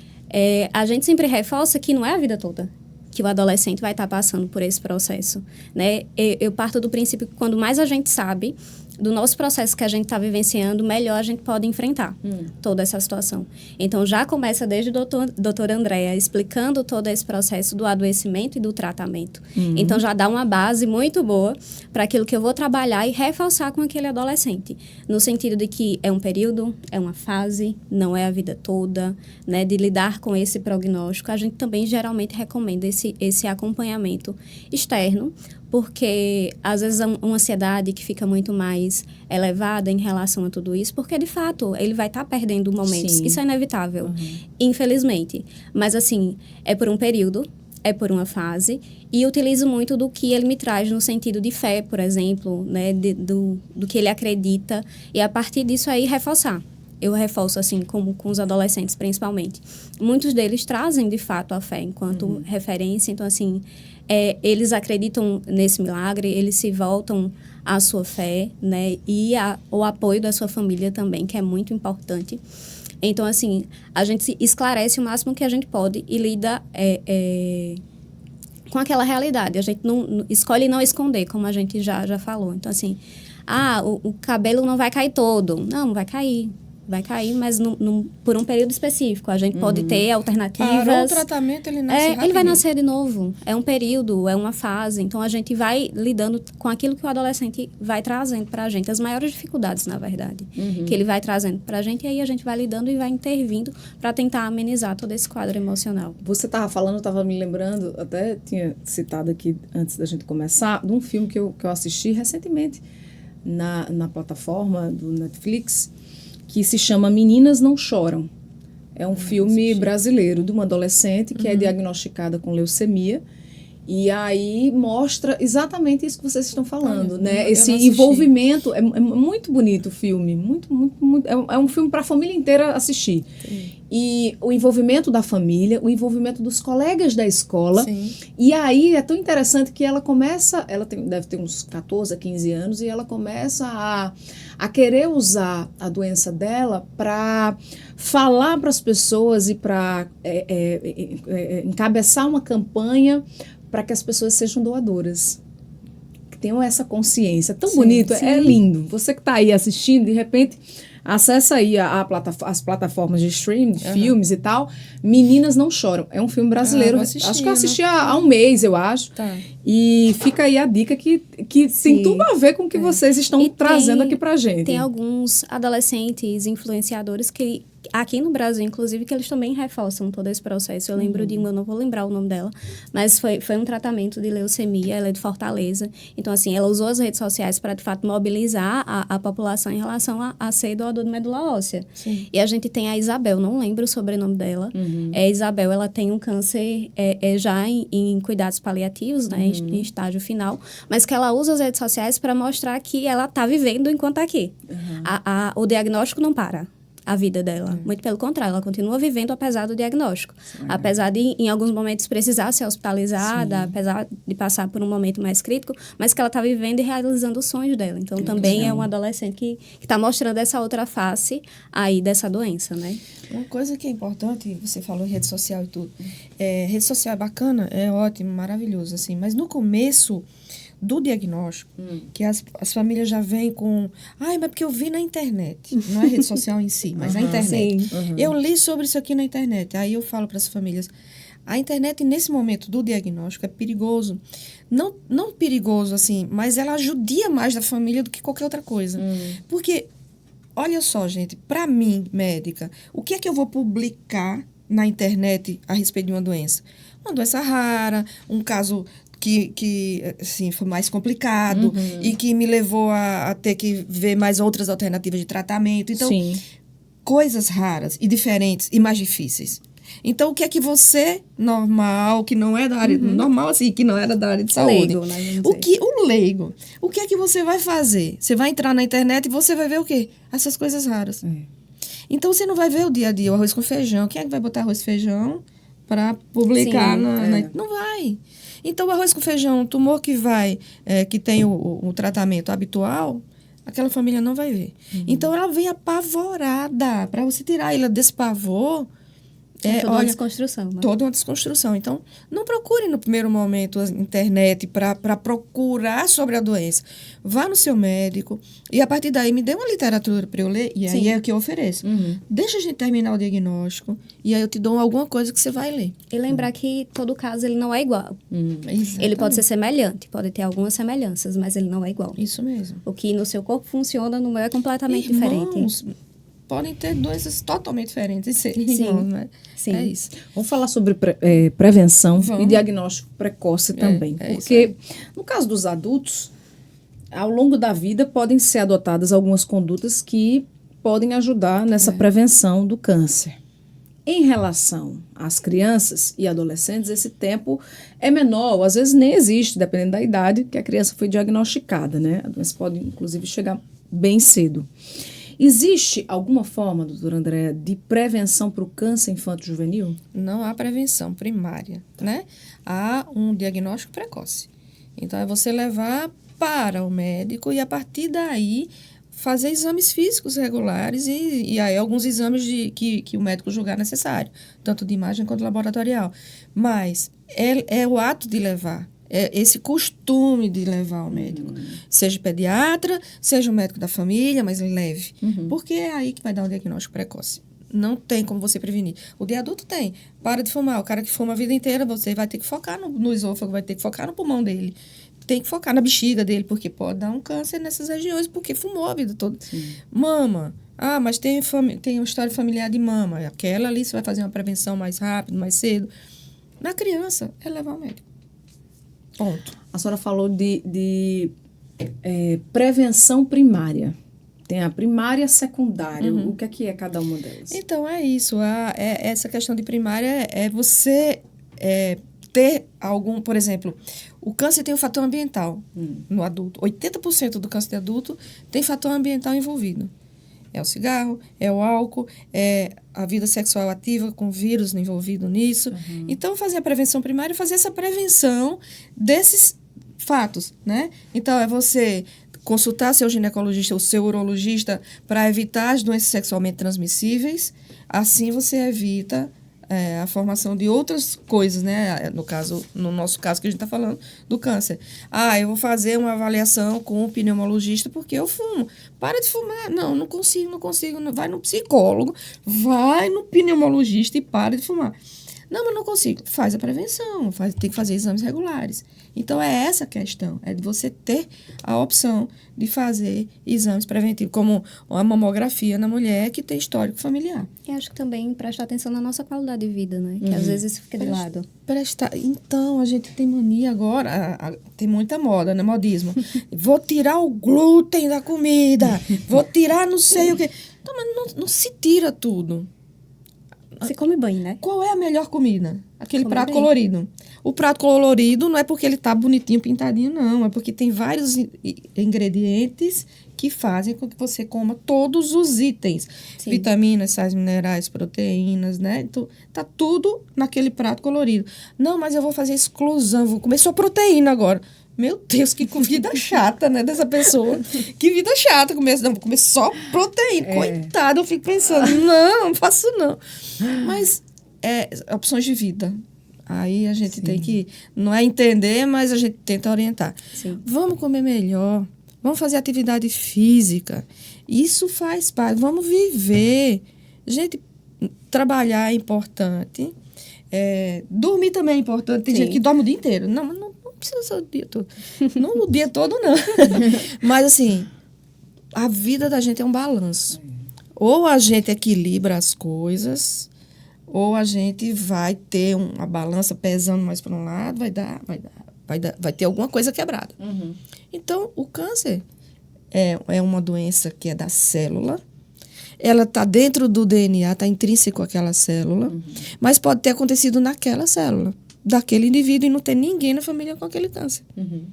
a gente sempre reforça que não é a vida toda que o adolescente vai estar passando por esse processo, né? Eu parto do princípio que quando mais a gente sabe do nosso processo que a gente está vivenciando, melhor a gente pode enfrentar toda essa situação. Então, já começa desde a doutora Andréia explicando todo esse processo do adoecimento e do tratamento. Então, já dá uma base muito boa para aquilo que eu vou trabalhar e reforçar com aquele adolescente. No sentido de que é um período, é uma fase, não é a vida toda, né? De lidar com esse prognóstico. A gente também geralmente recomenda esse acompanhamento externo, porque às vezes uma ansiedade que fica muito mais elevada em relação a tudo isso, porque de fato ele vai estar perdendo momentos. Sim. Isso é inevitável, infelizmente. Mas assim, é por um período, é por uma fase, e utilizo muito do que ele me traz no sentido de fé, por exemplo, né, do que ele acredita, e a partir disso aí reforçar. Eu reforço, assim, como com os adolescentes, principalmente. Muitos deles trazem, de fato, a fé enquanto referência. Então, assim, eles acreditam nesse milagre, eles se voltam à sua fé, né? E o apoio da sua família também, que é muito importante. Então, assim, a gente se esclarece o máximo que a gente pode e lida com aquela realidade. A gente não escolhe não esconder, como a gente já falou. Então, assim, o cabelo não vai cair todo. Não vai cair. Vai cair, mas por um período específico. A gente pode ter alternativas. Parou o tratamento, ele nasce rapidinho. Ele vai nascer de novo. É um período, é uma fase. Então, a gente vai lidando com aquilo que o adolescente vai trazendo para a gente. As maiores dificuldades, na verdade, que ele vai trazendo para a gente. E aí, a gente vai lidando e vai intervindo para tentar amenizar todo esse quadro emocional. Você estava falando, eu estava me lembrando, até tinha citado aqui, antes da gente começar, de um filme que eu assisti recentemente na plataforma do Netflix, que se chama Meninas Não Choram. É um filme brasileiro de uma adolescente que é diagnosticada com leucemia. E aí mostra exatamente isso que vocês estão falando, né? Esse envolvimento. É muito bonito o filme. Muito, é um filme para a família inteira assistir. Sim. E o envolvimento da família, o envolvimento dos colegas da escola. Sim. E aí é tão interessante que ela começa, deve ter uns 14, 15 anos, e ela começa a querer usar a doença dela para falar para as pessoas e para encabeçar uma campanha para que as pessoas sejam doadoras, que tenham essa consciência. Tão bonito, é lindo. Você que está aí assistindo, de repente, acessa aí as plataformas de streaming, filmes e tal. Meninas Não Choram. É um filme brasileiro. Acho que eu assisti há um mês, eu acho. Tá. E fica aí a dica que tem tudo a ver com o que vocês estão trazendo aqui pra gente. Tem alguns adolescentes influenciadores que aqui no Brasil, inclusive, que eles também reforçam todo esse processo. Eu lembro de uma, eu não vou lembrar o nome dela, mas foi um tratamento de leucemia, ela é de Fortaleza. Então, assim, ela usou as redes sociais para, de fato, mobilizar a população em relação a ser doador de medula óssea. Sim. E a gente tem a Isabel, não lembro o sobrenome dela. Isabel, ela tem um câncer já em cuidados paliativos, né, em estágio final, mas que ela usa as redes sociais para mostrar que ela está vivendo enquanto está aqui. O diagnóstico não para a vida dela. Muito pelo contrário, ela continua vivendo apesar do diagnóstico. Apesar de, em alguns momentos, precisar ser hospitalizada, apesar de passar por um momento mais crítico, mas que ela está vivendo e realizando os sonhos dela. Então, também é um adolescente que está mostrando essa outra face aí dessa doença, né? Uma coisa que é importante, você falou em rede social e tudo. Rede social é bacana, é ótimo, maravilhoso, assim, mas no começo do diagnóstico, que as famílias já vêm com... mas porque eu vi na internet. Não é rede social em si, mas na internet. Eu li sobre isso aqui na internet. Aí eu falo para as famílias, A internet, nesse momento do diagnóstico, é perigoso. Não perigoso, assim, mas ela judia mais da família do que qualquer outra coisa. Porque, olha só, gente, para mim, médica, o que é que eu vou publicar na internet a respeito de uma doença? Uma doença rara, um caso que assim, foi mais complicado e que me levou a ter que ver mais outras alternativas de tratamento. Então, Sim. coisas raras e diferentes e mais difíceis. Então, o que é que você, normal, que não é da área... Normal, assim, que não era da área de saúde. Leigo, né, vamos dizer. O leigo. O que é que você vai fazer? Você vai entrar na internet e você vai ver o quê? Essas coisas raras. Então, você não vai ver o dia a dia, o arroz com feijão. Quem é que vai botar arroz com feijão para publicar? Sim, Não vai. Então, o arroz com feijão, o tumor que tem o tratamento habitual, aquela família não vai ver. Então, ela vem apavorada. Para você tirar ela desse pavor... toda uma desconstrução. Né? Toda uma desconstrução. Então, não procure no primeiro momento a internet para procurar sobre a doença. Vá no seu médico e, a partir daí, me dê uma literatura para eu ler e aí é o que eu ofereço. Deixa a gente terminar o diagnóstico e aí eu te dou alguma coisa que você vai ler. E lembrar que todo caso ele não é igual. Ele pode ser semelhante, pode ter algumas semelhanças, mas ele não é igual. Isso mesmo. O que no seu corpo funciona, no meu é completamente Irmãos, diferente. podem ter doenças totalmente diferentes e serem Sim. irmãos, né? Sim. É isso. Vamos falar sobre prevenção Vamos. e diagnóstico precoce também. é isso Porque, no caso dos adultos, ao longo da vida podem ser adotadas algumas condutas que podem ajudar nessa prevenção do câncer. Em relação às crianças e adolescentes, esse tempo é menor, ou às vezes nem existe, dependendo da idade que a criança foi diagnosticada, né? A doença pode, inclusive, chegar bem cedo. Existe alguma forma, doutora Andréa, de prevenção para o câncer infanto-juvenil? Não há prevenção primária, né? Há um diagnóstico precoce. Então, é você levar para o médico e, a partir daí, fazer exames físicos regulares e aí alguns exames que o médico julgar necessário, tanto de imagem quanto laboratorial. Mas é o ato de levar. É esse costume de levar ao médico. Seja pediatra, seja o médico da família, mas leve. Porque é aí que vai dar um diagnóstico precoce. Não tem como você prevenir. O de adulto tem. Para de fumar. O cara que fuma a vida inteira, você vai ter que focar no esôfago, vai ter que focar no pulmão dele. Tem que focar na bexiga dele, porque pode dar um câncer nessas regiões, porque fumou a vida toda. Mama. Ah, mas tem uma história familiar de mama. Aquela ali você vai fazer uma prevenção mais rápido, mais cedo. Na criança, é levar ao médico. Ponto. A senhora falou de prevenção primária. Tem a primária e a secundária. O que é cada uma delas? Então, é isso. Essa questão de primária é você ter algum... Por exemplo, o câncer tem um fator ambiental no adulto. 80% do câncer de adulto tem fator ambiental envolvido. É o cigarro, é o álcool, é a vida sexual ativa com vírus envolvido nisso. Então, fazer a prevenção primária, fazer essa prevenção desses fatos, né? Então, é você consultar seu ginecologista ou seu urologista para evitar as doenças sexualmente transmissíveis. Assim, você evita a formação de outras coisas, né? No nosso caso que a gente está falando, do câncer. Eu vou fazer uma avaliação com um pneumologista porque eu fumo. Para de fumar. Não consigo. Vai no psicólogo, vai no pneumologista e para de fumar. Não, mas não consigo. Faz a prevenção, tem que fazer exames regulares. Então, é essa a questão, é de você ter a opção de fazer exames preventivos, como a mamografia na mulher que tem histórico familiar. E acho que também prestar atenção na nossa qualidade de vida, né? Que às vezes isso fica de lado. Então, a gente tem mania agora, tem muita moda, né? Modismo. Vou tirar o glúten da comida, vou tirar não sei o quê. Então, mas não se tira tudo. Você come bem, né? Qual é a melhor comida? Aquele Come prato bem. colorido. O prato colorido não é porque ele tá bonitinho, pintadinho, não. É porque tem vários ingredientes que fazem com que você coma todos os itens. Sim. Vitaminas, sais minerais, proteínas, né? Então, tá tudo naquele prato colorido. Não, mas eu vou fazer exclusão, vou comer só proteína agora. Meu Deus, que vida chata, né, dessa pessoa. Que vida chata, vou comer só proteína. Coitada, eu fico pensando, não faço não. Mas opções de vida. Aí a gente tem que, não é entender, mas a gente tenta orientar. Sim. Vamos comer melhor, vamos fazer atividade física. Isso faz parte, vamos viver. Gente, trabalhar é importante. Dormir também é importante. Tem Sim. gente que dorme o dia inteiro. Não precisa ser o dia todo. Não o dia todo, não. Mas, assim, a vida da gente é um balanço. Ou a gente equilibra as coisas, ou a gente vai ter uma balança pesando mais para um lado, vai ter alguma coisa quebrada. Uhum. Então, o câncer é uma doença que é da célula. Ela está dentro do DNA, está intrínseco àquela célula, mas pode ter acontecido naquela célula, daquele indivíduo, e não ter ninguém na família com aquele câncer. Uhum.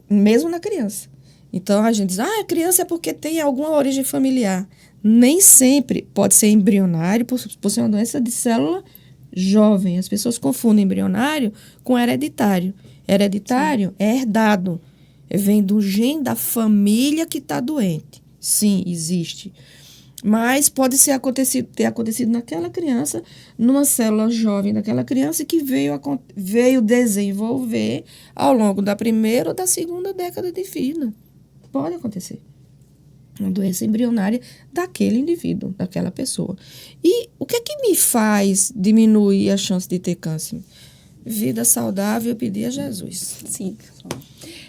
Mesmo na criança. Então, a gente diz, a criança é porque tem alguma origem familiar. Nem sempre pode ser embrionário, por ser uma doença de célula jovem. As pessoas confundem embrionário com hereditário. Hereditário é herdado. Vem do gene da família que está doente. Sim, existe. Mas pode ter acontecido naquela criança, numa célula jovem daquela criança, que veio desenvolver ao longo da primeira ou da segunda década de vida. Pode acontecer. Uma doença embrionária daquele indivíduo, daquela pessoa. E o que é que me faz diminuir a chance de ter câncer? Vida saudável, eu pedi a Jesus. Sim.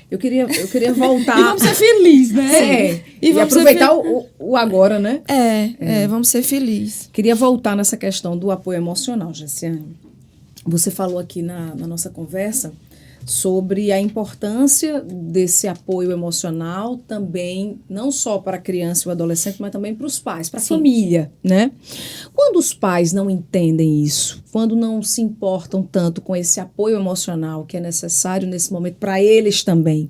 Eu queria voltar... E vamos ser felizes, né? E vamos aproveitar o agora, né? Vamos ser felizes. Queria voltar nessa questão do apoio emocional, Jessiane. Você falou aqui na nossa conversa sobre a importância desse apoio emocional também, não só para a criança e o adolescente, mas também para os pais, para a família, né? Quando os pais não entendem isso, quando não se importam tanto com esse apoio emocional que é necessário nesse momento para eles também,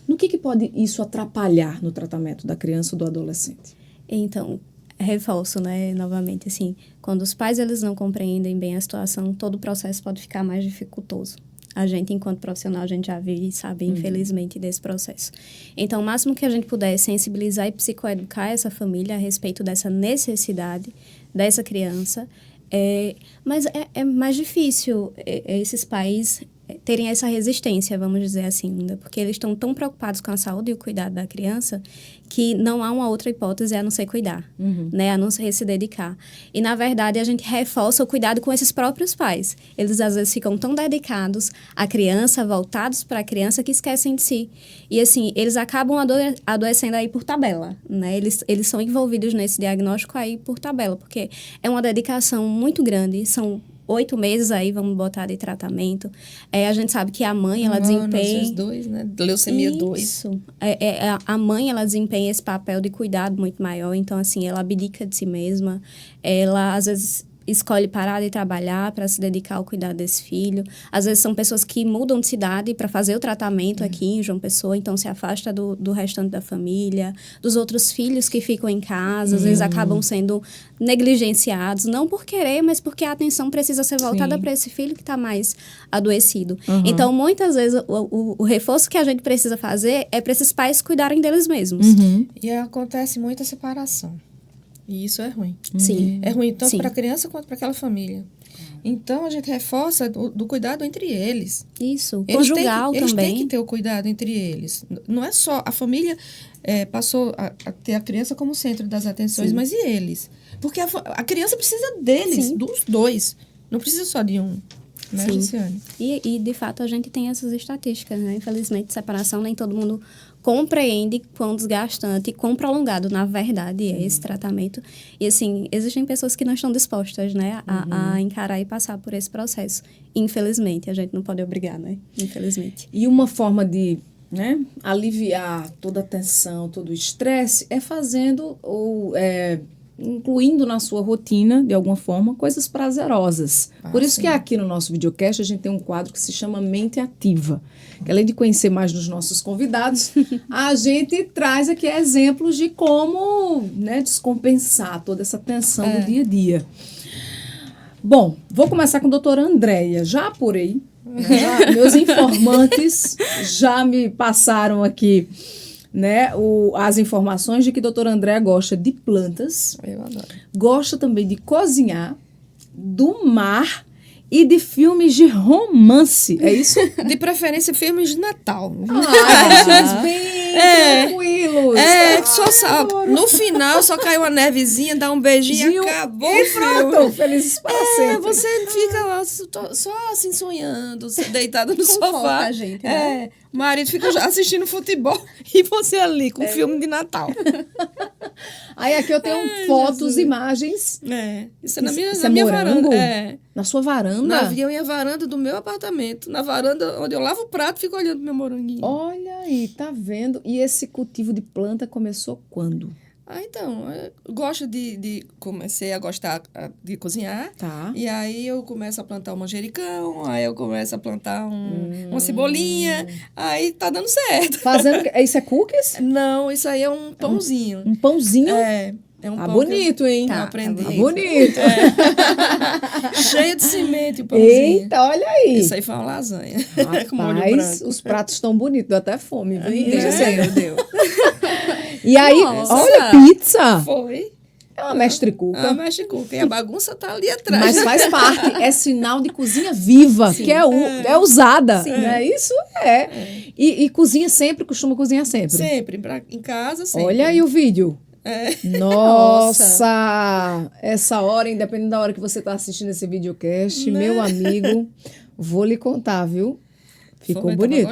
no que pode isso atrapalhar no tratamento da criança ou do adolescente? Então, reforço, né, novamente, assim, quando os pais eles não compreendem bem a situação, todo o processo pode ficar mais dificultoso. A gente, enquanto profissional, a gente já vive e sabe, infelizmente, desse processo. Então, o máximo que a gente puder é sensibilizar e psicoeducar essa família a respeito dessa necessidade dessa criança. Mas é mais difícil esses pais terem essa resistência, vamos dizer assim, ainda, porque eles estão tão preocupados com a saúde e o cuidado da criança que não há uma outra hipótese a não ser cuidar, né, a não ser se dedicar. E, na verdade, a gente reforça o cuidado com esses próprios pais. Eles, às vezes, ficam tão dedicados à criança, voltados para a criança, que esquecem de si. E, assim, eles acabam adoecendo aí por tabela, né? Eles são envolvidos nesse diagnóstico aí por tabela, porque é uma dedicação muito grande, são 8 meses aí, vamos botar, de tratamento. A gente sabe que a mãe, ela desempenha... 2, né? Leucemia 2. Isso. A mãe, ela desempenha esse papel de cuidado muito maior. Então, assim, ela abdica de si mesma. Ela, às vezes, escolhe parar de trabalhar para se dedicar ao cuidado desse filho. Às vezes, são pessoas que mudam de cidade para fazer o tratamento aqui em João Pessoa. Então, se afasta do restante da família, dos outros filhos que ficam em casa. Às vezes, acabam sendo negligenciados. Não por querer, mas porque a atenção precisa ser voltada para esse filho que está mais adoecido. Então, muitas vezes, o reforço que a gente precisa fazer é para esses pais cuidarem deles mesmos. E acontece muita separação. E isso é ruim. Sim. É ruim tanto para a criança quanto para aquela família. Então, a gente reforça do cuidado entre eles. Isso, conjugal também. Eles têm que ter o cuidado entre eles. Não é só a família passou a ter a criança como centro das atenções, mas e eles? Porque a criança precisa deles, dos dois. Não precisa só de um. Né, Luciane? E, de fato, a gente tem essas estatísticas, né? Infelizmente, separação, nem todo mundo compreende quão desgastante e quão prolongado, na verdade, é esse tratamento. E, assim, existem pessoas que não estão dispostas, né, a encarar e passar por esse processo. Infelizmente, a gente não pode obrigar, né? Infelizmente. E uma forma de, né, aliviar toda a tensão, todo o estresse é fazendo ou incluindo na sua rotina, de alguma forma, coisas prazerosas. Por isso que aqui no nosso videocast a gente tem um quadro que se chama Mente Ativa. Que além de conhecer mais dos nossos convidados, a gente traz aqui exemplos de como, né, descompensar toda essa tensão do dia a dia. Bom, vou começar com a doutora Andréia. Já apurei, né, meus informantes já me passaram aqui, né, as informações de que a doutora Andréia gosta de plantas. Eu adoro. Gosta também de cozinhar, do mar e de filmes de romance. É isso? De preferência, filmes de Natal. Filmes bem tranquilos. No final só cai uma nevezinha, dá um beijinho e acabou o filme. Pronto, felizes para sempre. Você fica lá só assim sonhando, deitado no Conforta sofá. a gente, né? O marido fica já assistindo futebol e você ali com filme de Natal. Aí aqui eu tenho fotos, imagens. Isso é na minha, Isso na é minha morango? varanda. Na sua varanda? Eu ia à varanda do meu apartamento. Na varanda onde eu lavo o prato, fico olhando pro meu moranguinho. Olha aí, tá vendo? E esse cultivo de planta começou quando? Então, eu gosto comecei a gostar de cozinhar. Tá. E aí eu começo a plantar um manjericão, aí eu começo a plantar uma cebolinha, aí tá dando certo. Fazendo. Isso é cookies? Não, isso aí é um pãozinho. Um pãozinho? É um Tá pão bonito, hein? que eu aprendi. Tá bonito. Cheio de cimento o pãozinho. Eita, olha aí. Isso aí foi uma lasanha. Com molho Rapaz, branco. os pratos estão bonitos, deu até fome, viu? Deixa ser, deu. E aí, Nossa. olha, pizza. Foi. É uma mestre cuca. A mexe cuca. E a bagunça tá ali atrás. Mas faz parte, é sinal de cozinha viva, que é usada. Sim. Né? Isso é. E cozinha sempre, costuma cozinhar sempre. Sempre. Em casa, sempre. Olha aí o vídeo. Nossa! Essa hora, independente da hora que você está assistindo esse videocast, meu amigo, vou lhe contar, viu? Ficou bonito.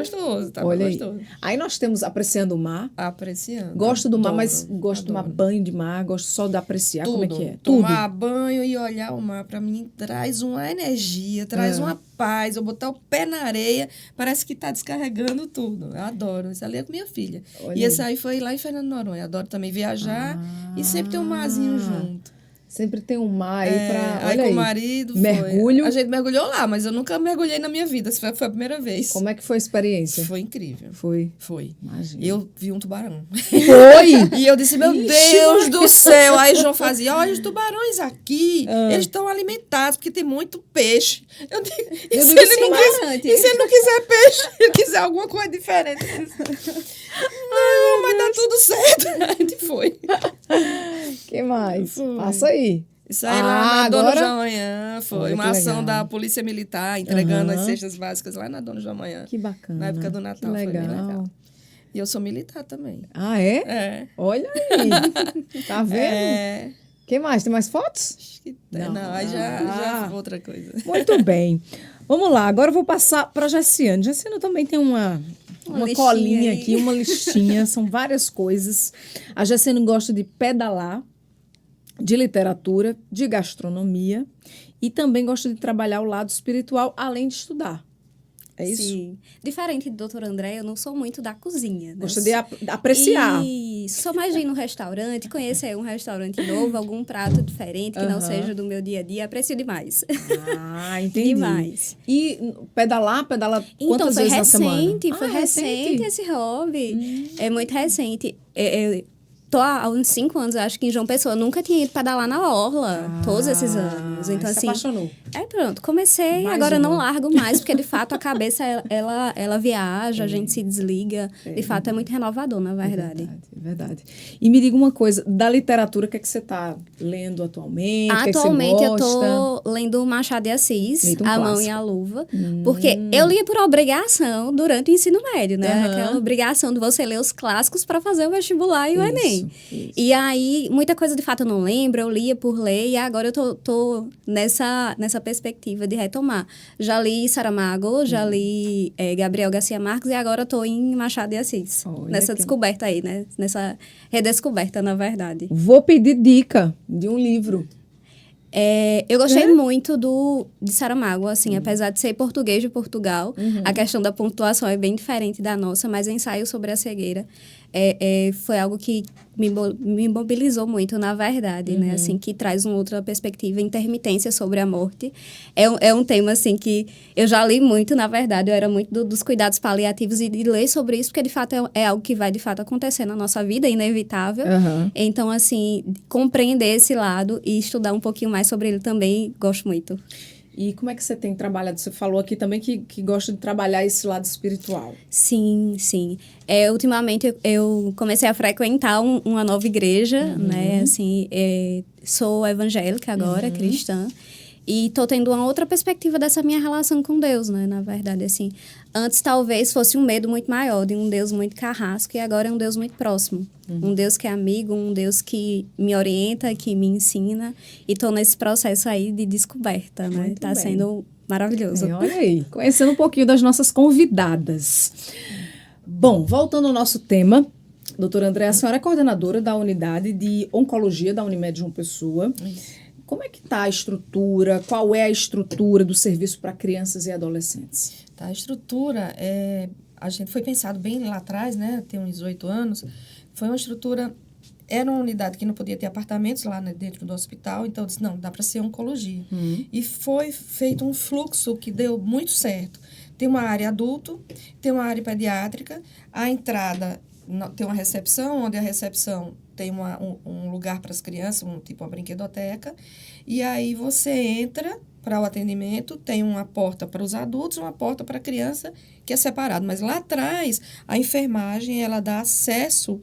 Tava Olha gostoso. Aí nós temos apreciando o mar. Apreciando. Gosto do mar, Adoro, mas gosto de tomar adoro. banho de mar, gosto só de apreciar como é que é. Tomar banho e olhar o mar, pra mim, traz uma energia, traz uma paz. Eu botar o pé na areia, parece que tá descarregando tudo. Eu adoro. Isso ali é com minha filha. Olha e esse aí foi lá em Fernando de Noronha. Adoro também viajar e sempre tem um marzinho junto. Sempre tem um mar aí pra... Aí Olha com aí. o marido Mergulho. A gente mergulhou lá, mas eu nunca mergulhei na minha vida. Essa foi a primeira vez. Como é que foi a experiência? Foi incrível. Foi. Imagina. Eu vi um tubarão. Foi! E eu disse, meu Deus do céu. Aí João fazia, olha, os tubarões aqui, eles estão alimentados, porque tem muito peixe. Eu digo, e se ele não quiser peixe, ele quiser alguma coisa diferente? Eu disse, não, vai dar tudo certo. A gente foi. Que mais? Foi. Passa aí. Isso aí lá na Dona agora... João Amanhã foi Olha, uma que ação legal. da Polícia Militar, entregando as cestas básicas lá na Dona João Amanhã. Que bacana. Na época do Natal, que foi bem legal. legal. E eu sou militar também. Ah, é? É. Olha aí. Tá vendo? É. Que mais? Tem mais fotos? Acho que não, aí já foi outra coisa. Muito bem. Vamos lá, agora eu vou passar para Jessiane. Jessiane também tem uma colinha aí. aqui, uma listinha, são várias coisas. A Jessiane gosta de pedalar, de literatura, de gastronomia e também gosta de trabalhar o lado espiritual, além de estudar. É isso? Sim. Diferente do doutor André, eu não sou muito da cozinha. Né? Gosta de apreciar. Isso. Sou mais de ir no restaurante, conhecer um restaurante novo, algum prato diferente que não seja do meu dia a dia. Aprecio demais. Ah, entendi. Demais. E pedala Então, quantas vezes na semana? Foi recente esse hobby. É muito recente. Tô há uns 5 anos, acho que em João Pessoa. Eu nunca tinha ido pedalar na orla, todos esses anos. Então, se assim... apaixonou. Pronto. Comecei, Mais agora uma. não largo mais, porque, de fato, a cabeça, ela viaja, a gente se desliga. De fato, é muito renovador, na verdade. É verdade. E me diga uma coisa, da literatura, o que é que você está lendo atualmente? Atualmente, o que é eu que você gosta? tô lendo Machado de Assis, Eita, um A Mão clássico. e a Luva. Porque eu lia por obrigação durante o ensino médio, né? Aquela obrigação de você ler os clássicos para fazer o vestibular e o Enem. Isso. E aí, muita coisa de fato eu não lembro, eu lia por ler, e agora eu tô nessa perspectiva de retomar. Já li Saramago, já li Gabriel Garcia Marques, e agora eu tô em Machado de Assis. Olha Nessa que- descoberta aí, né? Nessa redescoberta, na verdade. Vou pedir dica de um livro. Eu gostei muito de Saramago, assim, apesar de ser português de Portugal, a questão da pontuação é bem diferente da nossa, mas o ensaio sobre a cegueira foi algo que me mobilizou muito, na verdade, né? Assim, que traz uma outra perspectiva, intermitência sobre a morte. É um tema, assim, que eu já li muito, na verdade, eu era muito dos cuidados paliativos e de ler sobre isso, porque, de fato, é algo que vai, de fato, acontecer na nossa vida, é inevitável. Então, assim, compreender esse lado e estudar um pouquinho mais sobre ele também, gosto muito. E como é que você tem trabalhado? Você falou aqui também que gosta de trabalhar esse lado espiritual. Sim, sim. Ultimamente eu comecei a frequentar uma nova igreja, né? Assim, sou evangélica agora, cristã. E tô tendo uma outra perspectiva dessa minha relação com Deus, né? Na verdade, assim, antes talvez fosse um medo muito maior de um Deus muito carrasco e agora é um Deus muito próximo. Um Deus que é amigo, um Deus que me orienta, que me ensina. E tô nesse processo aí de descoberta, né? Muito Tá bem. sendo maravilhoso. Olha aí, conhecendo um pouquinho das nossas convidadas. Bom, voltando ao nosso tema, doutora Andréa, a senhora é coordenadora da unidade de oncologia da Unimed João Pessoa. Como é que está a estrutura? Qual é a estrutura do serviço para crianças e adolescentes? Tá, a estrutura, a gente foi pensado bem lá atrás, né? Tem uns 8 anos. Foi uma estrutura, era uma unidade que não podia ter apartamentos lá, né, dentro do hospital, então eu disse, não, dá para ser oncologia. E foi feito um fluxo que deu muito certo. Tem uma área adulto, tem uma área pediátrica, a entrada tem uma recepção, onde a recepção tem um lugar para as crianças, tipo uma brinquedoteca, e aí você entra para o atendimento, tem uma porta para os adultos, uma porta para a criança, que é separado. Mas lá atrás, a enfermagem, ela dá acesso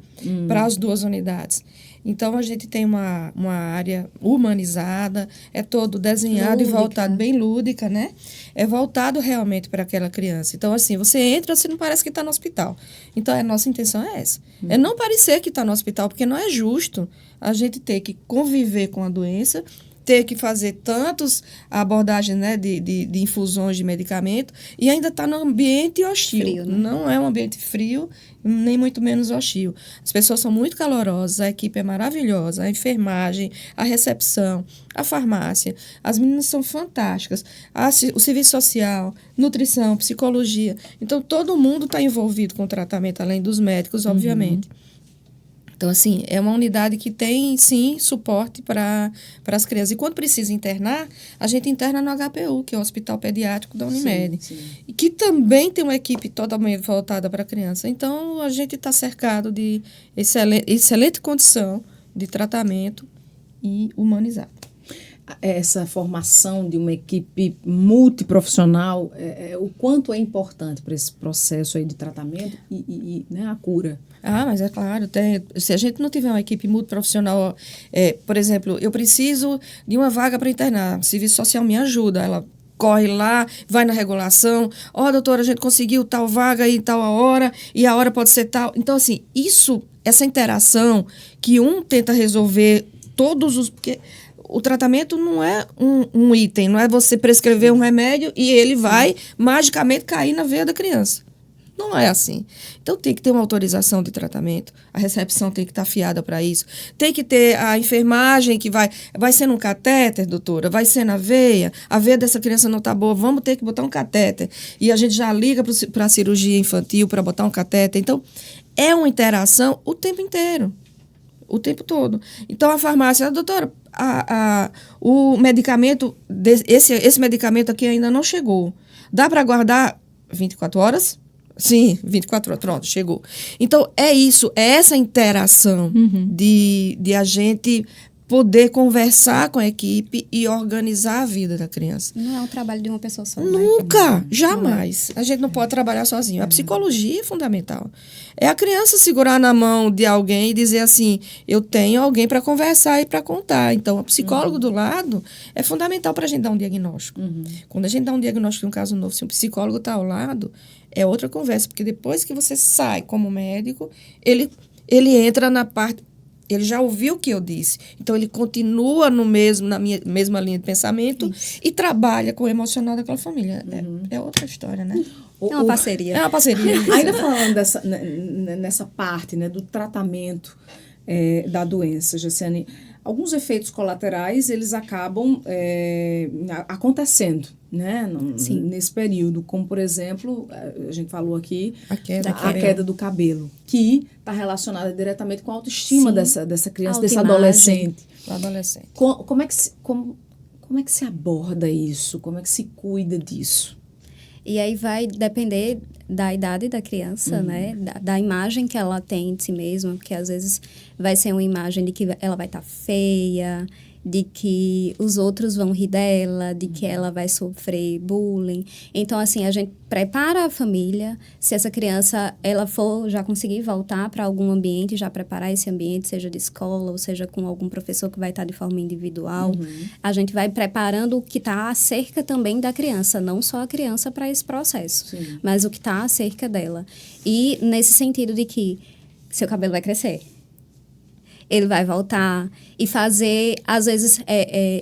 para as 2 unidades. Então, a gente tem uma área humanizada, é todo desenhado Lúdica. e voltado, bem lúdica, né? É voltado realmente para aquela criança. Então, assim, você entra, você não parece que está no hospital. Então, a nossa intenção é essa. É não parecer que está no hospital, porque não é justo a gente ter que conviver com a doença, ter que fazer tantas abordagens, né, de infusões de medicamento e ainda está no ambiente hostil. Frio, né? Não é um ambiente frio, nem muito menos hostil. As pessoas são muito calorosas, a equipe é maravilhosa, a enfermagem, a recepção, a farmácia. As meninas são fantásticas. O serviço social, nutrição, psicologia. Então, todo mundo está envolvido com o tratamento, além dos médicos, obviamente. Então, assim, é uma unidade que tem, sim, suporte para as crianças. E quando precisa internar, a gente interna no HPU, que é o Hospital Pediátrico da Unimed. Sim. E que também tem uma equipe totalmente voltada para a criança. Então, a gente está cercado de excelente condição de tratamento e humanizado. Essa formação de uma equipe multiprofissional, o quanto é importante para esse processo aí de tratamento e né, a cura? Mas é claro, se a gente não tiver uma equipe multiprofissional, por exemplo, eu preciso de uma vaga para internar, o serviço social me ajuda, ela corre lá, vai na regulação, doutora, a gente conseguiu tal vaga e tal hora, e a hora pode ser tal. Então, assim, essa interação que um tenta resolver porque o tratamento não é um item, não é você prescrever um remédio e ele vai magicamente cair na veia da criança. Não é assim. Então, tem que ter uma autorização de tratamento. A recepção tem que estar afiada para isso. Tem que ter a enfermagem que vai ser no catéter, doutora, vai ser na veia. A veia dessa criança não está boa, vamos ter que botar um catéter. E a gente já liga para a cirurgia infantil para botar um catéter. Então, é uma interação o tempo inteiro. O tempo todo. Então, a farmácia, doutora, o medicamento, esse medicamento aqui ainda não chegou. Dá para aguardar 24 horas? Sim, 24 horas, pronto, chegou. Então, é isso, é essa interação de a gente poder conversar com a equipe e organizar a vida da criança. Não é um trabalho de uma pessoa só. Nunca, né? jamais. A gente não pode trabalhar sozinho. A psicologia é fundamental. É a criança segurar na mão de alguém e dizer assim, eu tenho alguém para conversar e para contar. Então, o psicólogo do lado é fundamental para a gente dar um diagnóstico. Quando a gente dá um diagnóstico de um caso novo, se um psicólogo está ao lado, é outra conversa. Porque depois que você sai como médico, ele entra na parte... Ele já ouviu o que eu disse. Então, ele continua na mesma linha de pensamento e trabalha com o emocional daquela família. É outra história, né? É uma parceria. É uma parceria. Ainda falando nessa parte, né, do tratamento da doença, Jessiane, alguns efeitos colaterais, eles acabam acontecendo, né, nesse período, como, por exemplo, a gente falou aqui, a queda do cabelo, que está relacionada diretamente com a autoestima dessa criança, desse Autoimagem. adolescente. Como é que se aborda isso? Como é que se cuida disso? E aí vai depender da idade da criança, né? Da imagem que ela tem de si mesma, porque às vezes vai ser uma imagem de que ela vai estar feia, de que os outros vão rir dela, de que ela vai sofrer bullying. Então, assim, a gente prepara a família. Se essa criança, ela for já conseguir voltar para algum ambiente, já preparar esse ambiente, seja de escola, ou seja com algum professor que vai estar de forma individual. A gente vai preparando o que está acerca também da criança, não só a criança para esse processo, Sim. mas o que está acerca dela. E nesse sentido de que seu cabelo vai crescer. Ele vai voltar e fazer, às vezes,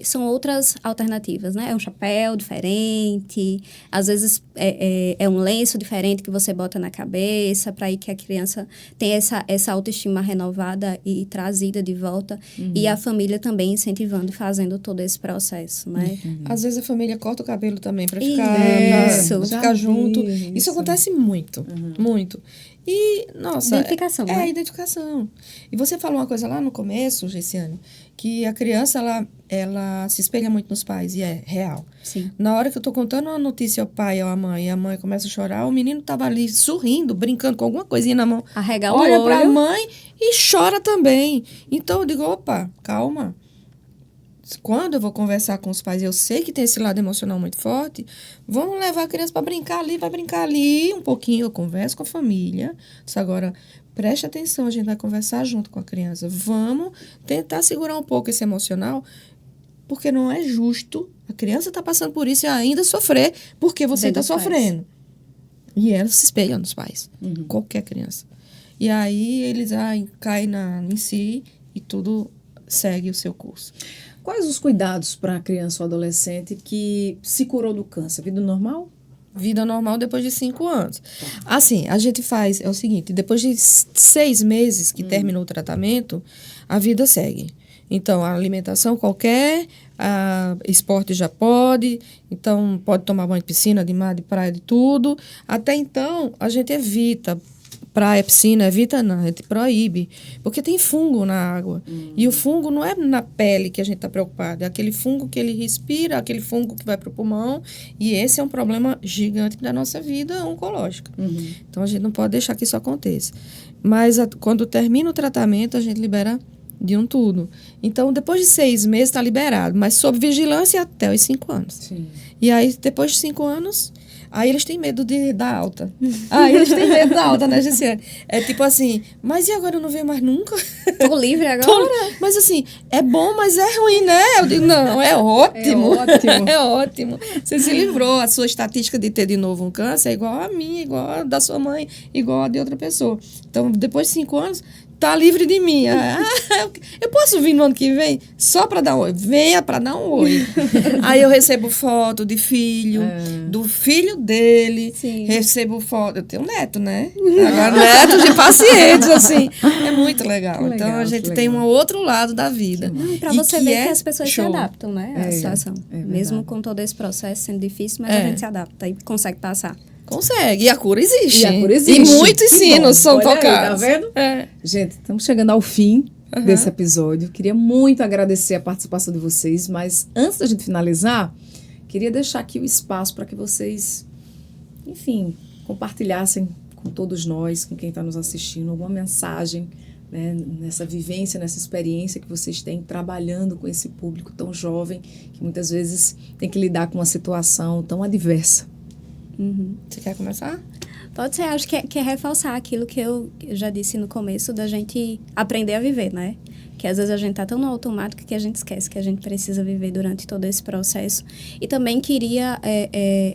são outras alternativas, né? É um chapéu diferente, às vezes é um lenço diferente que você bota na cabeça para que a criança tenha essa autoestima renovada e trazida de volta. E a família também incentivando e fazendo todo esse processo, né? Às vezes a família corta o cabelo também para Isso. ficar junto. Isso. Isso acontece muito, muito. E, nossa... Identificação, né? Identificação. E você falou uma coisa lá no começo, Gessiane, que a criança, ela se espelha muito nos pais, e é real. Sim. Na hora que eu tô contando uma notícia ao pai ou à mãe, e a mãe começa a chorar, o menino tava ali sorrindo, brincando com alguma coisinha na mão. Arrega o olha olho. pra mãe e chora também. Então eu digo, opa, calma. Quando eu vou conversar com os pais, eu sei que tem esse lado emocional muito forte, vamos levar a criança para brincar ali, vai brincar ali um pouquinho, eu converso com a família. Isso agora, preste atenção, a gente vai conversar junto com a criança. Vamos tentar segurar um pouco esse emocional, porque não é justo a criança tá passando por isso e ainda sofrer porque você está sofrendo. E ela se espelha nos pais, qualquer criança. E aí eles caem em si e tudo segue o seu curso. Quais os cuidados para a criança ou adolescente que se curou do câncer? Vida normal? Vida normal depois de 5 anos. Assim, a gente faz, é o seguinte, depois de 6 meses que terminou o tratamento, a vida segue. Então, a alimentação qualquer, esporte já pode, então pode tomar banho de piscina, de mar, de praia, de tudo. Até então, a gente evita praia, piscina, evita não, a gente proíbe, porque tem fungo na água. E o fungo não é na pele que a gente está preocupado, é aquele fungo que ele respira, aquele fungo que vai para o pulmão, e esse é um problema gigante da nossa vida oncológica. Então, a gente não pode deixar que isso aconteça. Mas, quando termina o tratamento, a gente libera de tudo. Então, depois de 6 meses, está liberado, mas sob vigilância até os 5 anos. Sim. E aí, depois de 5 anos... Aí eles têm medo da alta. Eles têm medo da alta, né, Gessiane? É tipo assim, mas e agora eu não venho mais nunca? Tô livre agora? Mas assim, é bom, mas é ruim, né? Eu digo, não, é ótimo. É ótimo. É ótimo. Você se livrou. A sua estatística de ter de novo um câncer é igual a minha, igual a da sua mãe, igual a de outra pessoa. Então, depois de 5 anos... tá livre de mim. Eu posso vir no ano que vem só para dar um oi? Venha para dar um oi. Aí eu recebo foto de filho, do filho dele. Sim. Recebo foto. Eu tenho neto, né? Agora netos de pacientes, assim. É muito legal. Legal, então a gente legal. tem um outro lado da vida. Para E você ver que as pessoas show. se adaptam, né? À situação. Mesmo com todo esse processo sendo difícil, mas a gente se adapta e consegue passar. Consegue. E a cura existe. E a cura existe. E muitos Que sinos bom. são Olha aí, tocados. tá vendo? Gente, estamos chegando ao fim desse episódio. Queria muito agradecer a participação de vocês, mas antes da gente finalizar, queria deixar aqui o espaço para que vocês, enfim, compartilhassem com todos nós, com quem está nos assistindo, alguma mensagem, né, nessa vivência, nessa experiência que vocês têm trabalhando com esse público tão jovem, que muitas vezes tem que lidar com uma situação tão adversa. Você quer começar? Pode ser, acho que é reforçar aquilo que eu já disse no começo, da gente aprender a viver, né? Que às vezes a gente tá tão no automático que a gente esquece que a gente precisa viver durante todo esse processo. E também queria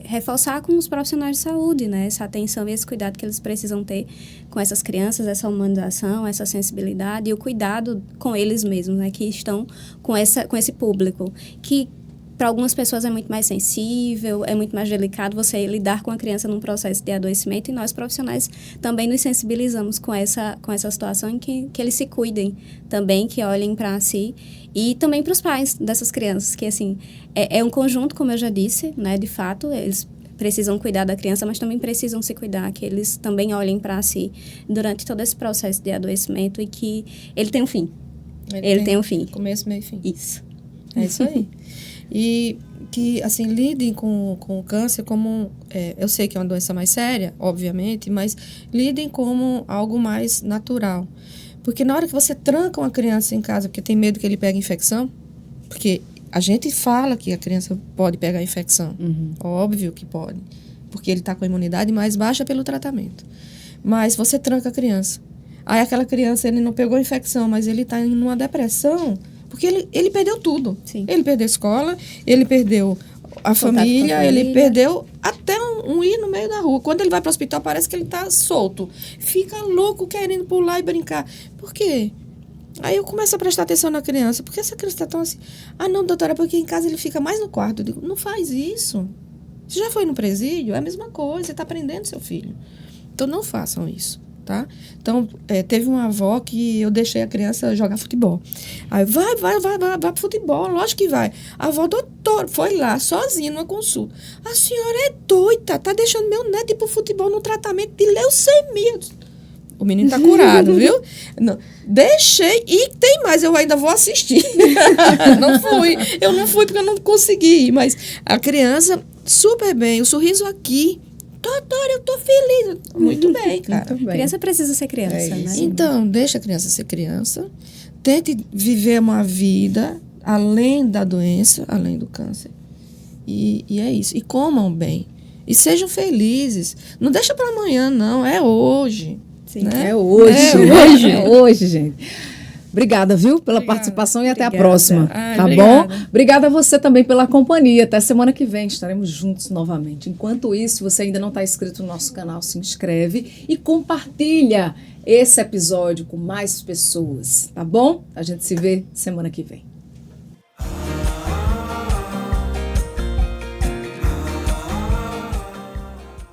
reforçar com os profissionais de saúde, né? Essa atenção e esse cuidado que eles precisam ter com essas crianças, essa humanização, essa sensibilidade e o cuidado com eles mesmos, né? Que estão com esse público, que para algumas pessoas é muito mais sensível, é muito mais delicado você lidar com a criança num processo de adoecimento, e nós profissionais também nos sensibilizamos com essa situação em que eles se cuidem também, que olhem para si, e também para os pais dessas crianças, que assim, é um conjunto, como eu já disse, né, de fato, eles precisam cuidar da criança, mas também precisam se cuidar, que eles também olhem para si durante todo esse processo de adoecimento e que ele tem um fim. Ele tem um fim. Começo, meio e fim. Isso. É isso aí. E que, assim, lidem com o câncer como... eu sei que é uma doença mais séria, obviamente, mas lidem como algo mais natural. Porque na hora que você tranca uma criança em casa porque tem medo que ele pegue infecção, Porque a gente fala que a criança pode pegar infecção. Óbvio que pode. Porque ele está com a imunidade mais baixa pelo tratamento. Mas você tranca a criança. Aí aquela criança, ele não pegou infecção, mas ele está em uma depressão, porque ele perdeu tudo. Sim. Ele perdeu a escola, ele perdeu a família, ele perdeu até um ir no meio da rua. Quando ele vai para o hospital, parece que ele está solto. Fica louco querendo pular e brincar. Por quê? Aí eu começo a prestar atenção na criança. Por que essa criança está tão assim? Ah, não, doutora, porque em casa ele fica mais no quarto. Eu digo, não faz isso. Você já foi no presídio? É a mesma coisa, você está aprendendo seu filho. Então, não façam isso, tá? Então, teve uma avó que eu deixei a criança jogar futebol. Aí, vai pro futebol, lógico que vai. A avó, doutor, foi lá, sozinha, numa consulta. A senhora é doida, tá deixando meu neto ir pro futebol num tratamento de leucemia. O menino tá curado, viu? Não, deixei e tem mais, eu ainda vou assistir. Eu não fui porque eu não consegui ir, mas a criança, super bem, o sorriso aqui. Doutora, eu tô feliz. Muito bem, cara. Muito bem. Criança precisa ser criança, né? Então, deixa a criança ser criança. Tente viver uma vida além da doença, além do câncer. E é isso. E comam bem. E sejam felizes. Não deixa para amanhã, não. É hoje. Sim, né? é hoje. É hoje, gente. Obrigada, viu, pela participação e até a próxima. Tá obrigada. Bom? Obrigada a você também pela companhia. Até semana que vem estaremos juntos novamente. Enquanto isso, se você ainda não está inscrito no nosso canal, se inscreve e compartilha esse episódio com mais pessoas, tá bom? A gente se vê semana que vem.